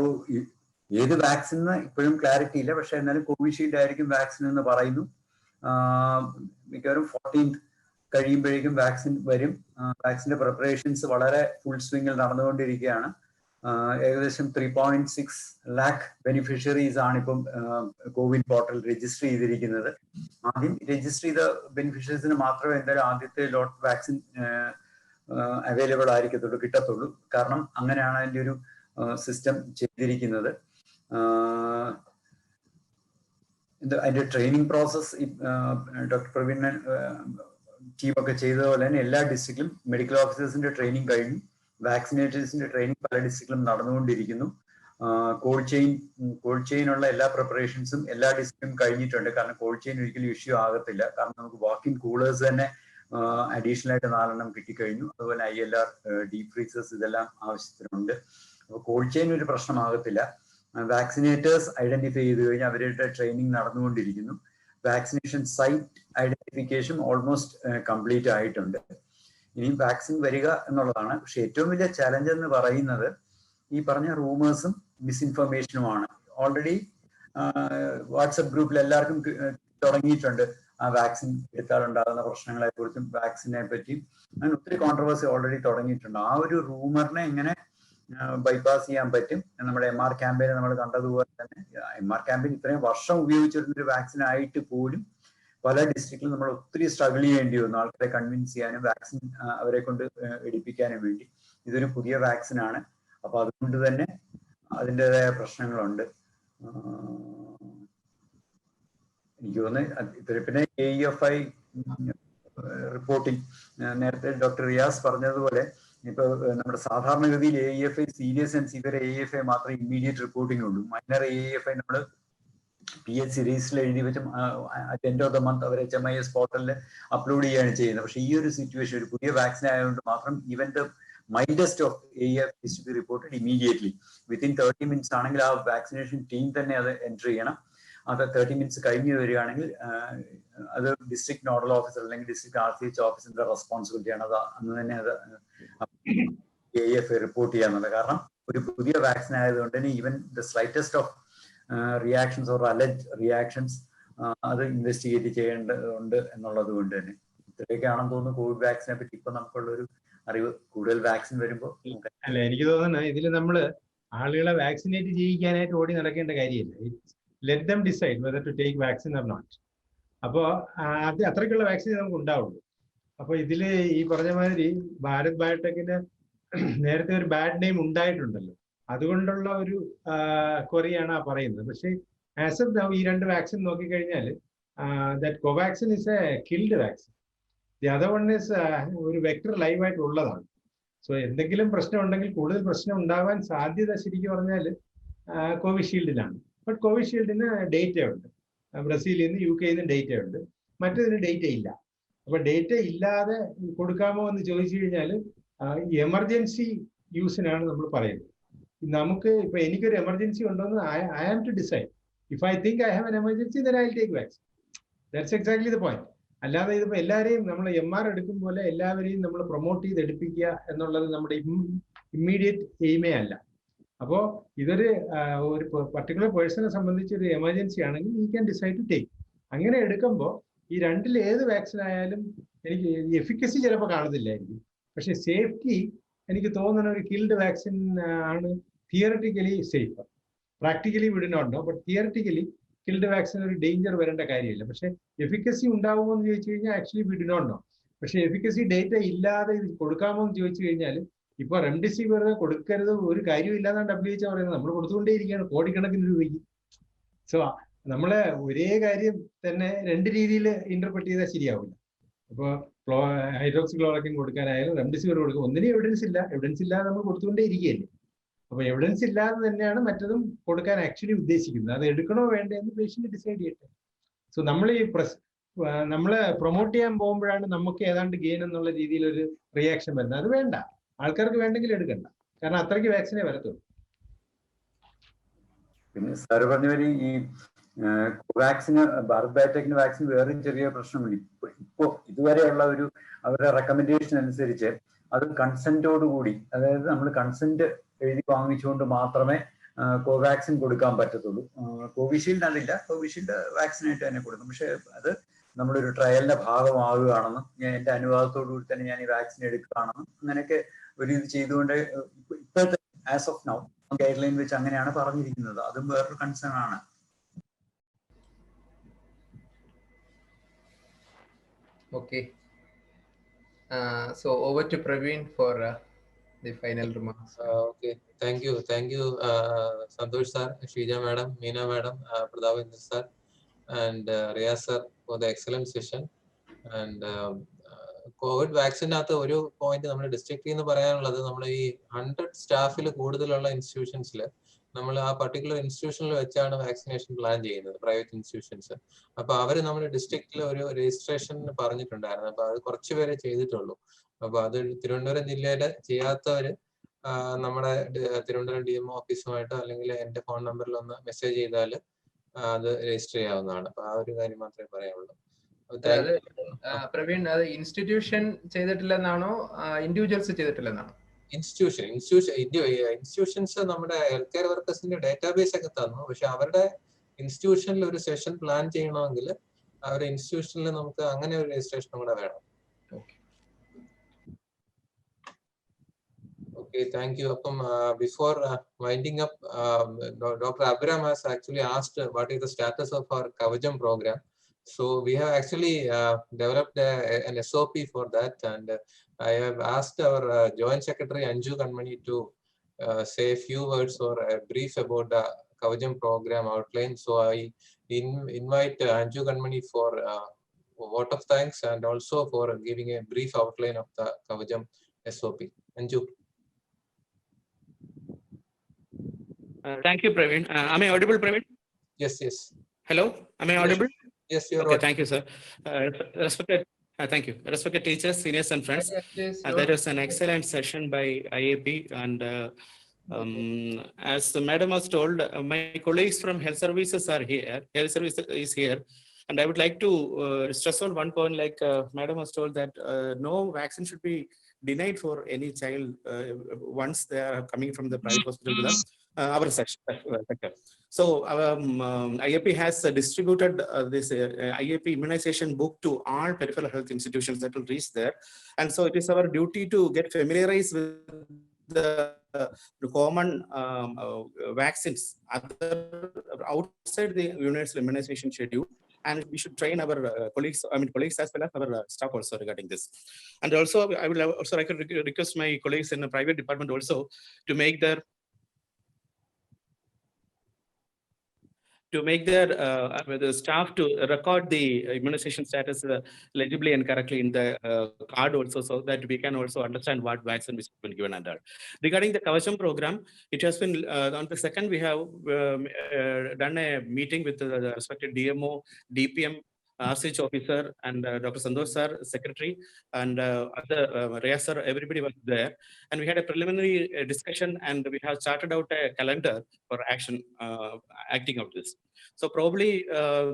ഏത് വാക്സിൻ ഇപ്പോഴും ക്ലാരിറ്റി ഇല്ല. പക്ഷെ എന്നാലും കോവിഷീൽഡ് ആയിരിക്കും വാക്സിൻ എന്ന് പറയുന്നു. മിക്കവാറും 14th കഴിയുമ്പോഴേക്കും വാക്സിൻ വരും. വാക്സിന്റെ പ്രിപ്പറേഷൻസ് വളരെ ഫുൾ സ്വിംഗിൽ നടന്നുകൊണ്ടിരിക്കുകയാണ്. ഏകദേശം 3.6 lakh ബെനിഫിഷ്യറീസ് ആണ് ഇപ്പം കോവിൻ പോർട്ടൽ രജിസ്റ്റർ ചെയ്തിരിക്കുന്നത്. ആദ്യം രജിസ്റ്റർ ചെയ്ത ബെനിഫിഷ്യറീസിന് മാത്രമേ എന്തായാലും ആദ്യത്തെ ലോട്ട് വാക്സിൻ അവൈലബിൾ ആയിരിക്കത്തുള്ളൂ, കിട്ടത്തുള്ളൂ. കാരണം അങ്ങനെയാണ് അതിൻ്റെ ഒരു സിസ്റ്റം ചെയ്തിരിക്കുന്നത്. അതിന്റെ ട്രെയിനിങ് പ്രോസസ് ഡോക്ടർ പ്രവീൺ ടീമൊക്കെ ചെയ്തതുപോലെ തന്നെ എല്ലാ ഡിസ്ട്രിക്റ്റിലും മെഡിക്കൽ ഓഫീസേഴ്സിന്റെ ട്രെയിനിങ് കഴിഞ്ഞു. വാക്സിനേറ്റേഴ്സിന്റെ ട്രെയിനിങ് പല ഡിസ്ട്രിക്റ്റിലും നടന്നുകൊണ്ടിരിക്കുന്നു. കോൾഡ് ചെയിനുള്ള എല്ലാ പ്രിപ്പറേഷൻസും എല്ലാ ഡിസ്ട്രിക്റ്റിലും കഴിഞ്ഞിട്ടുണ്ട്. കാരണം കോൾഡ് ചെയിൻ ഒരിക്കലും ഇഷ്യൂ ആകത്തില്ല. കാരണം നമുക്ക് വാക്കിൻ കൂളേഴ്സ് തന്നെ അഡീഷണൽ ആയിട്ട് 4 കിട്ടിക്കഴിഞ്ഞു. അതുപോലെ ILR, ഡീപ് ഫ്രീസേഴ്സ് ഇതെല്ലാം ആവശ്യത്തിനുണ്ട്. അപ്പോൾ കോൾഡ് ചെയിൻ ഒരു പ്രശ്നമാകത്തില്ല. വാക്സിനേറ്റേഴ്സ് ഐഡന്റിഫൈ ചെയ്ത് കഴിഞ്ഞാൽ അവരുടെ ട്രെയിനിങ് നടന്നുകൊണ്ടിരിക്കുന്നു. Vaccination site identification almost complete ആയിട്ടുണ്ട്. ഇനിയും വാക്സിൻ വരിക എന്നുള്ളതാണ്. പക്ഷെ ഏറ്റവും വലിയ ചലഞ്ച് എന്ന് പറയുന്നത് ഈ പറഞ്ഞ റൂമേഴ്സും മിസ്ഇൻഫർമേഷനുമാണ്. ഓൾറെഡി വാട്സപ്പ് ഗ്രൂപ്പിൽ എല്ലാവർക്കും തുടങ്ങിയിട്ടുണ്ട് ആ വാക്സിൻ എടുത്താൽ ഉണ്ടാകുന്ന പ്രശ്നങ്ങളെ കുറിച്ചും വാക്സിനെ പറ്റിയും അങ്ങനെ ഒത്തിരി കോൺട്രവേഴ്സി ഓൾറെഡി തുടങ്ങിയിട്ടുണ്ട്. ആ ഒരു റൂമറിനെ എങ്ങനെ ബൈപ്പാസ് ചെയ്യാൻ പറ്റും? നമ്മുടെ MR ക്യാമ്പയിൻ നമ്മൾ കണ്ടതുപോലെ തന്നെ MR ക്യാമ്പയിൻ ഇത്രയും വർഷം ഉപയോഗിച്ചിരുന്നൊരു വാക്സിൻ ആയിട്ട് പോലും പല ഡിസ്ട്രിക്റ്റിലും നമ്മൾ ഒത്തിരി സ്ട്രഗിൾ ചെയ്യേണ്ടി വന്നു ആൾക്കാരെ കൺവിൻസ് ചെയ്യാനും വാക്സിൻ അവരെ കൊണ്ട് എടുപ്പിക്കാനും വേണ്ടി. ഇതൊരു പുതിയ വാക്സിൻ ആണ്. അപ്പൊ അതുകൊണ്ട് തന്നെ അതിൻ്റെതായ പ്രശ്നങ്ങളുണ്ട്. എനിക്ക് തോന്നുന്നു പിന്നെ AEFI റിപ്പോർട്ടിംഗ് നേരത്തെ ഡോക്ടർ റിയാസ് പറഞ്ഞതുപോലെ ഇപ്പൊ നമ്മുടെ സാധാരണഗതിയിൽ AEFI serious and severe AEFI മാത്രമേ ഇമ്മീഡിയറ്റ് റിപ്പോർട്ടിംഗ് ഉള്ളൂ. മൈനർ AEFI നമ്മൾ PH സീരീസിൽ എഴുതി വെച്ച് അറ്റ് ഓഫ് ദ മന്ത് അവർ HMIS പോർട്ടലിൽ അപ്ലോഡ് ചെയ്യുകയാണ് ചെയ്യുന്നത്. പക്ഷേ ഈ ഒരു സിറ്റുവേഷൻ ഒരു പുതിയ വാക്സിൻ ആയതുകൊണ്ട് മാത്രം even the mildest of AEF is to be reported immediately. Within 30 minutes ആണെങ്കിൽ ആ വാക്സിനേഷൻ ടീം തന്നെ അത് എൻറ്റർ ചെയ്യണം. അത് 30 minutes കഴിഞ്ഞ് വരികയാണെങ്കിൽ അത് ഡിസ്ട്രിക്ട് നോഡൽ ഓഫീസർ അല്ലെങ്കിൽ ഡിസ്ട്രിക്ട് RCH ഓഫീസറിന്റെ റെസ്പോൺസിബിലിറ്റിയാണ്. അത് അന്ന് തന്നെ അത് AEF റിപ്പോർട്ട് ചെയ്യാന്നുള്ളത്. കാരണം ഒരു പുതിയ വാക്സിൻ ആയതുകൊണ്ട് തന്നെ even the slightest of reactions or അലജ് reactions അത് ഇൻവെസ്റ്റിഗേറ്റ് ചെയ്യേണ്ടതുണ്ട് എന്നുള്ളത് കൊണ്ട് തന്നെ ഇത്രയൊക്കെയാണെന്ന് തോന്നുന്നു കോവിഡ് വാക്സിനെ പറ്റി ഇപ്പൊ നമുക്കുള്ളൊരു അറിവ്. കൂടുതൽ വാക്സിൻ വരുമ്പോൾ അല്ല, എനിക്ക് തോന്നുന്നു ഇതിൽ നമ്മള് ആളുകളെ വാക്സിനേറ്റ് ചെയ്യിക്കാനായിട്ട് ഓടി നടക്കേണ്ട കാര്യമില്ല. Let them decide whether to take vaccine or not. അപ്പോൾ അത് അത്രയ്ക്കുള്ള വാക്സിൻ നമുക്ക് ഉണ്ടാവുള്ളൂ. അപ്പൊ ഇതില് ഈ പറഞ്ഞ മാതിരി ഭാരത് ബയോടെക്കിന് നേരത്തെ ഒരു ബാഡ് നെയിം ഉണ്ടായിട്ടുണ്ടല്ലോ, അതുകൊണ്ടുള്ള ഒരു ക്വറിയാണ് ആ പറയുന്നത്. പക്ഷേ ആസ് ഓഫ് നൗ ഈ 2 വാക്സിൻ നോക്കിക്കഴിഞ്ഞാൽ that Covaxin is A killed vaccine. The other one is ഒരു വെക്ടർ ലൈവായിട്ടുള്ളതാണ്. സോ എന്തെങ്കിലും പ്രശ്നം ഉണ്ടെങ്കിൽ കൂടുതൽ പ്രശ്നം ഉണ്ടാവാൻ സാധ്യത ശരിക്കും പറഞ്ഞാൽ കോവിഷീൽഡിനാണ്. ബട്ട് കോവിഷീൽഡിന് ഡേറ്റ ഉണ്ട്. ബ്രസീലിൽ നിന്ന് UK നിന്ന് ഡേറ്റ ഉണ്ട്. മറ്റേതിന് ഡേറ്റ ഇല്ല. അപ്പൊ ഡേറ്റ ഇല്ലാതെ കൊടുക്കാമോ എന്ന് ചോദിച്ചു കഴിഞ്ഞാൽ എമർജൻസി യൂസിനാണ് നമ്മൾ പറയുന്നത്. നമുക്ക് ഇപ്പൊ എനിക്കൊരു എമർജൻസി ഉണ്ടോന്ന് I am to decide. If I think I have an emergency then I will take vaccine. That's exactly the point. അല്ലാതെ ഇതിപ്പോ എല്ലാവരെയും നമ്മൾ MR എടുക്കും പോലെ എല്ലാവരെയും നമ്മൾ പ്രൊമോട്ട് ചെയ്ത് എടുപ്പിക്കുക എന്നുള്ളത് നമ്മുടെ ഇമ്മീഡിയറ്റ് എയിമേ അല്ല. അപ്പോൾ ഇതൊരു പർട്ടിക്കുലർ പേഴ്സണെ സംബന്ധിച്ച് ഒരു എമർജൻസി ആണെങ്കിൽ you can decide to take. അങ്ങനെ എടുക്കുമ്പോൾ ഈ രണ്ടിൽ ഏത് വാക്സിൻ ആയാലും എനിക്ക് എഫിക്കസി ചിലപ്പോൾ കാണുന്നില്ലായിരിക്കും, പക്ഷെ സേഫ്റ്റി എനിക്ക് തോന്നുന്ന ഒരു കിൽഡ് വാക്സിൻ ആണ് theoretically safe. Practically we do not know, but theoretically killed vaccine ഒരു ഡേഞ്ചർ വരേണ്ട കാര്യമില്ല. പക്ഷെ എഫിക്കസി ഉണ്ടാവുമോ എന്ന് ചോദിച്ചു കഴിഞ്ഞാൽ actually we do not know. പക്ഷെ എഫിക്കസി ഡേറ്റ ഇല്ലാതെ ഇത് കൊടുക്കാമോ എന്ന് ചോദിച്ചു കഴിഞ്ഞാൽ ഇപ്പൊ റെംഡെസിവിർ കൊടുക്കരുത് ഒരു കാര്യമില്ലാന്നാണ് WHO പറയുന്നത്. നമ്മൾ കൊടുത്തുകൊണ്ടേയിരിക്കുകയാണ് കോടിക്കണക്കിന് രൂപയ്ക്ക്. സോ നമ്മളെ ഒരേ കാര്യം തന്നെ 2 രീതിയിൽ ഇന്റർപ്രറ്റ് ചെയ്താൽ ശരിയാവില്ല. ഇപ്പോൾ ഹൈഡ്രോക്സിക്ലോറോക്വിൻ കൊടുക്കാനായാലും റെംഡെസിവിർ കൊടുക്കും. ഒന്നിനും എവിഡൻസ് ഇല്ലാതെ നമ്മൾ കൊടുത്തുകൊണ്ടേ ഇരിക്കുകയല്ലേ. അപ്പൊ എവിഡൻസ് ഇല്ലാതെ തന്നെയാണ് മറ്റതും കൊടുക്കാൻ ആക്ച്വലി ഉദ്ദേശിക്കുന്നത്. അത് എടുക്കണോ വേണ്ടേ എന്ന് പേഷ്യന്റ് ഡിസൈഡ് ചെയ്യട്ടെ. സോ നമ്മൾ ഈ നമ്മളെ പ്രൊമോട്ട് ചെയ്യാൻ പോകുമ്പോഴാണ് നമുക്ക് ഏതാണ്ട് ഗെയിൻ എന്നുള്ള രീതിയിൽ ഒരു റിയാക്ഷൻ വരുന്നത്. അത് വേണ്ട, ആൾക്കാർക്ക് വേണ്ടെങ്കിൽ എടുക്കണ്ട. കാരണം അത്രയ്ക്ക് വാക്സിനേ വരത്തുള്ളൂ. പിന്നെ സാറ് പറഞ്ഞ പോലെ ഈ കോവാക്സിന്, ഭാരത് ബയോടെക്കിന് വാക്സിൻ വേറെയും ചെറിയ പ്രശ്നമില്ല. ഇപ്പോൾ ഇതുവരെയുള്ള അവരുടെ റെക്കമെൻഡേഷൻ അനുസരിച്ച് അത് കൺസെന്റോടുകൂടി, അതായത് നമ്മൾ കൺസെന്റ് എഴുതി വാങ്ങിച്ചുകൊണ്ട് മാത്രമേ കോവാക്സിൻ കൊടുക്കാൻ പറ്റത്തുള്ളൂ. കോവിഷീൽഡ് അതില്ല, കോവിഷീൽഡ് വാക്സിനായിട്ട് തന്നെ കൊടുക്കും. പക്ഷെ അത് നമ്മളൊരു ട്രയലിന്റെ ഭാഗമാകുകയാണെന്നും എൻ്റെ അനുവാദത്തോടു കൂടി തന്നെ ഞാൻ ഈ വാക്സിൻ എടുക്കുകയാണെന്നും അങ്ങനെയൊക്കെ ഒരു ഇത് ചെയ്തുകൊണ്ട് ഇപ്പോഴത്തെ as of now guide line വെച്ച് അങ്ങനെയാണ് പറഞ്ഞിരിക്കുന്നത്. അതും വേറൊരു കൺസേൺ ആണ്. Okay. So over to Praveen for the final remarks. Okay, thank you, Santhosh sir, Sheeja madam, Meena madam, Prathap sir, and Riaz sir for the excellent session. And Covid വാക്സിനകത്ത് ഒരു point നമ്മുടെ ഡിസ്ട്രിക്റ്റിൽ നിന്ന് പറയാനുള്ളത്, നമ്മൾ ഈ 100 സ്റ്റാഫിൽ കൂടുതലുള്ള ഇൻസ്റ്റിറ്റ്യൂഷൻസിൽ നമ്മൾ ആ പർട്ടിക്കുലർ ഇൻസ്റ്റിറ്റ്യൂഷനിൽ വെച്ചാണ് വാക്സിനേഷൻ പ്ലാൻ ചെയ്യുന്നത്, പ്രൈവറ്റ് ഇൻസ്റ്റിറ്റ്യൂഷൻസ്. അപ്പൊ അവര് നമ്മുടെ ഡിസ്ട്രിക്റ്റിൽ ഒരു രജിസ്ട്രേഷൻ പറഞ്ഞിട്ടുണ്ടായിരുന്നു. അപ്പൊ അത് കുറച്ച് പേരെ ചെയ്തിട്ടുള്ളൂ. അപ്പൊ അത് തിരുവനന്തപുരം ജില്ലയില് ചെയ്യാത്തവര് നമ്മുടെ തിരുവനന്തപുരം DMO ഓഫീസുമായിട്ടോ അല്ലെങ്കിൽ എന്റെ ഫോൺ നമ്പറിൽ ഒന്ന് മെസ്സേജ് ചെയ്താൽ അത് രജിസ്റ്റർ ചെയ്യാവുന്നതാണ്. അപ്പൊ ആ ഒരു കാര്യം മാത്രമേ പറയാനുള്ളൂ. പ്രവീൺ, അത് ഇൻസ്റ്റിറ്റ്യൂഷൻ ചെയ്തിട്ടില്ലെന്നാണോ ഇൻഡിവിജ്വൽസ് ചെയ്തിട്ടില്ലെന്നാണോ? ഇൻസ്റ്റിറ്റ്യൂഷൻസ് നമ്മുടെ ഹെൽത്ത് കെയർ വർക്കേഴ്സിന്റെ ഡേറ്റാബേസ് ഒക്കെ തന്നു. പക്ഷെ അവരുടെ ഇൻസ്റ്റിറ്റ്യൂഷനിൽ ഒരു സെഷൻ പ്ലാൻ ചെയ്യണമെങ്കിൽ അവരുടെ ഇൻസ്റ്റിറ്റ്യൂഷനിൽ നമുക്ക് അങ്ങനെ ഒരു രജിസ്ട്രേഷൻ കൂടെ വേണം. Okay, thank you. Before winding up, Dr. Abram has actually asked what is the status of our Kavacham program. So we have actually developed an SOP for that, and I have asked our Joint Secretary Anju Kanmani to say a few words or a brief about the Kavacham program outline. So I invite Anju Kanmani for a vote of thanks and also for giving a brief outline of the Kavacham SOP. Anju. Thank you, Praveen. Am I audible, Praveen? Yes. Hello, am I audible? Yes, you are. Okay, thank you, sir. Thank you. Respected teachers, seniors, and friends. That was an excellent session by IAP. And as the madam was told, my colleagues from health services are here. Health services is here. And I would like to stress on one point, like madam was told that no vaccine should be denied for any child once they are coming from the private hospital to the our sector. So IAP has distributed this IAP immunization book to all peripheral health institutions that will reach there. And so it is our duty to get familiarized with the common vaccines outside the universal immunization schedule. And we should train our colleagues as well as our staff also regarding this. And also, I could request my colleagues in the private department also to make their the staff to record the immunization status legibly and correctly in the card also, so that we can also understand what vaccine is been given under. Regarding the Kavacham program, it has been on the second we have done a meeting with the respected DMO, DPM, RCH officer, and Dr. Santhosh sir, secretary, and other Riaz sir, everybody was there. And we had a preliminary discussion, and we have charted out a calendar for action, acting out this. So probably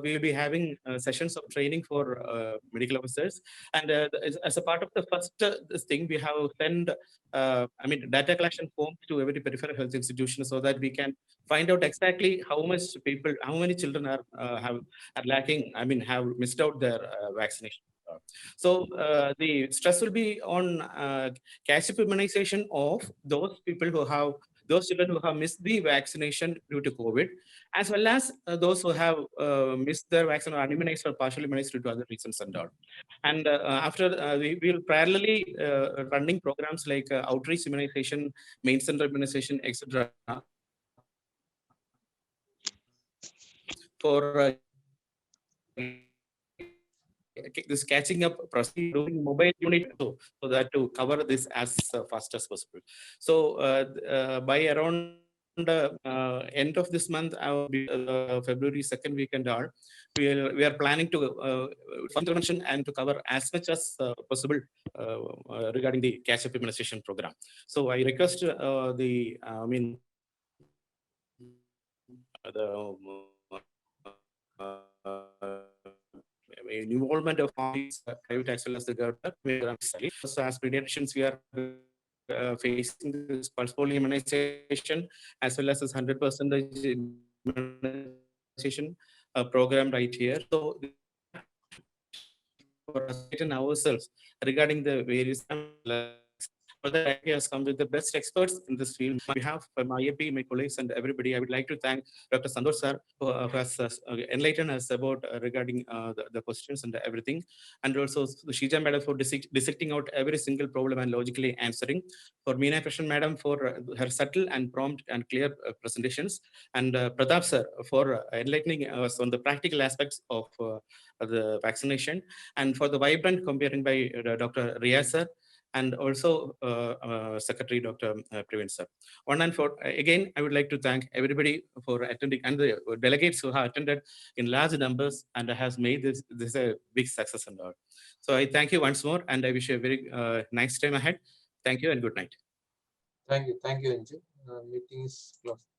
we will be having sessions of training for medical officers. And as a part of the first this thing, we have sent data collection forms to every peripheral health institution, so that we can find out exactly how many children are lacking, have missed out their vaccination. So the stress will be on catch-up immunization of those children who have missed the vaccination due to COVID, as well as those who have missed their vaccine or unimmunized or partially immunized due to other reasons and all. And after we will parallelly running programs like outreach immunization, main center immunization, etc. for this catching up process, doing mobile unit so that to cover this as fast as possible. So by around end of this month, February 2nd week and all, we are planning to intervention and to cover as much as possible regarding the catch-up immunization program. So I request the involvement of private as well as the government. So as pediatricians, we are facing this pulse polio immunization as well as this 100% immunization program right here. So for ourselves regarding the various has come with the best experts in this field. On behalf of my IAP, my colleagues, and everybody, I would like to thank Dr. Santhosh sir, who has enlightened us about regarding the questions and everything, and also Sheeja madam for dissecting out every single problem and logically answering. For Meena Krishnan madam for her subtle and prompt and clear presentations, and Prathap sir for enlightening us on the practical aspects of the vaccination, and for the vibrant comparing by Dr. Riaz sir, and also Secretary Dr. Praveen sir. Again, I would like to thank everybody for attending and the delegates who have attended in large numbers and has made this a big success and all. So I thank you once more, and I wish you a very nice time ahead. Thank you and good night. Thank you, Anju. Meeting is closed.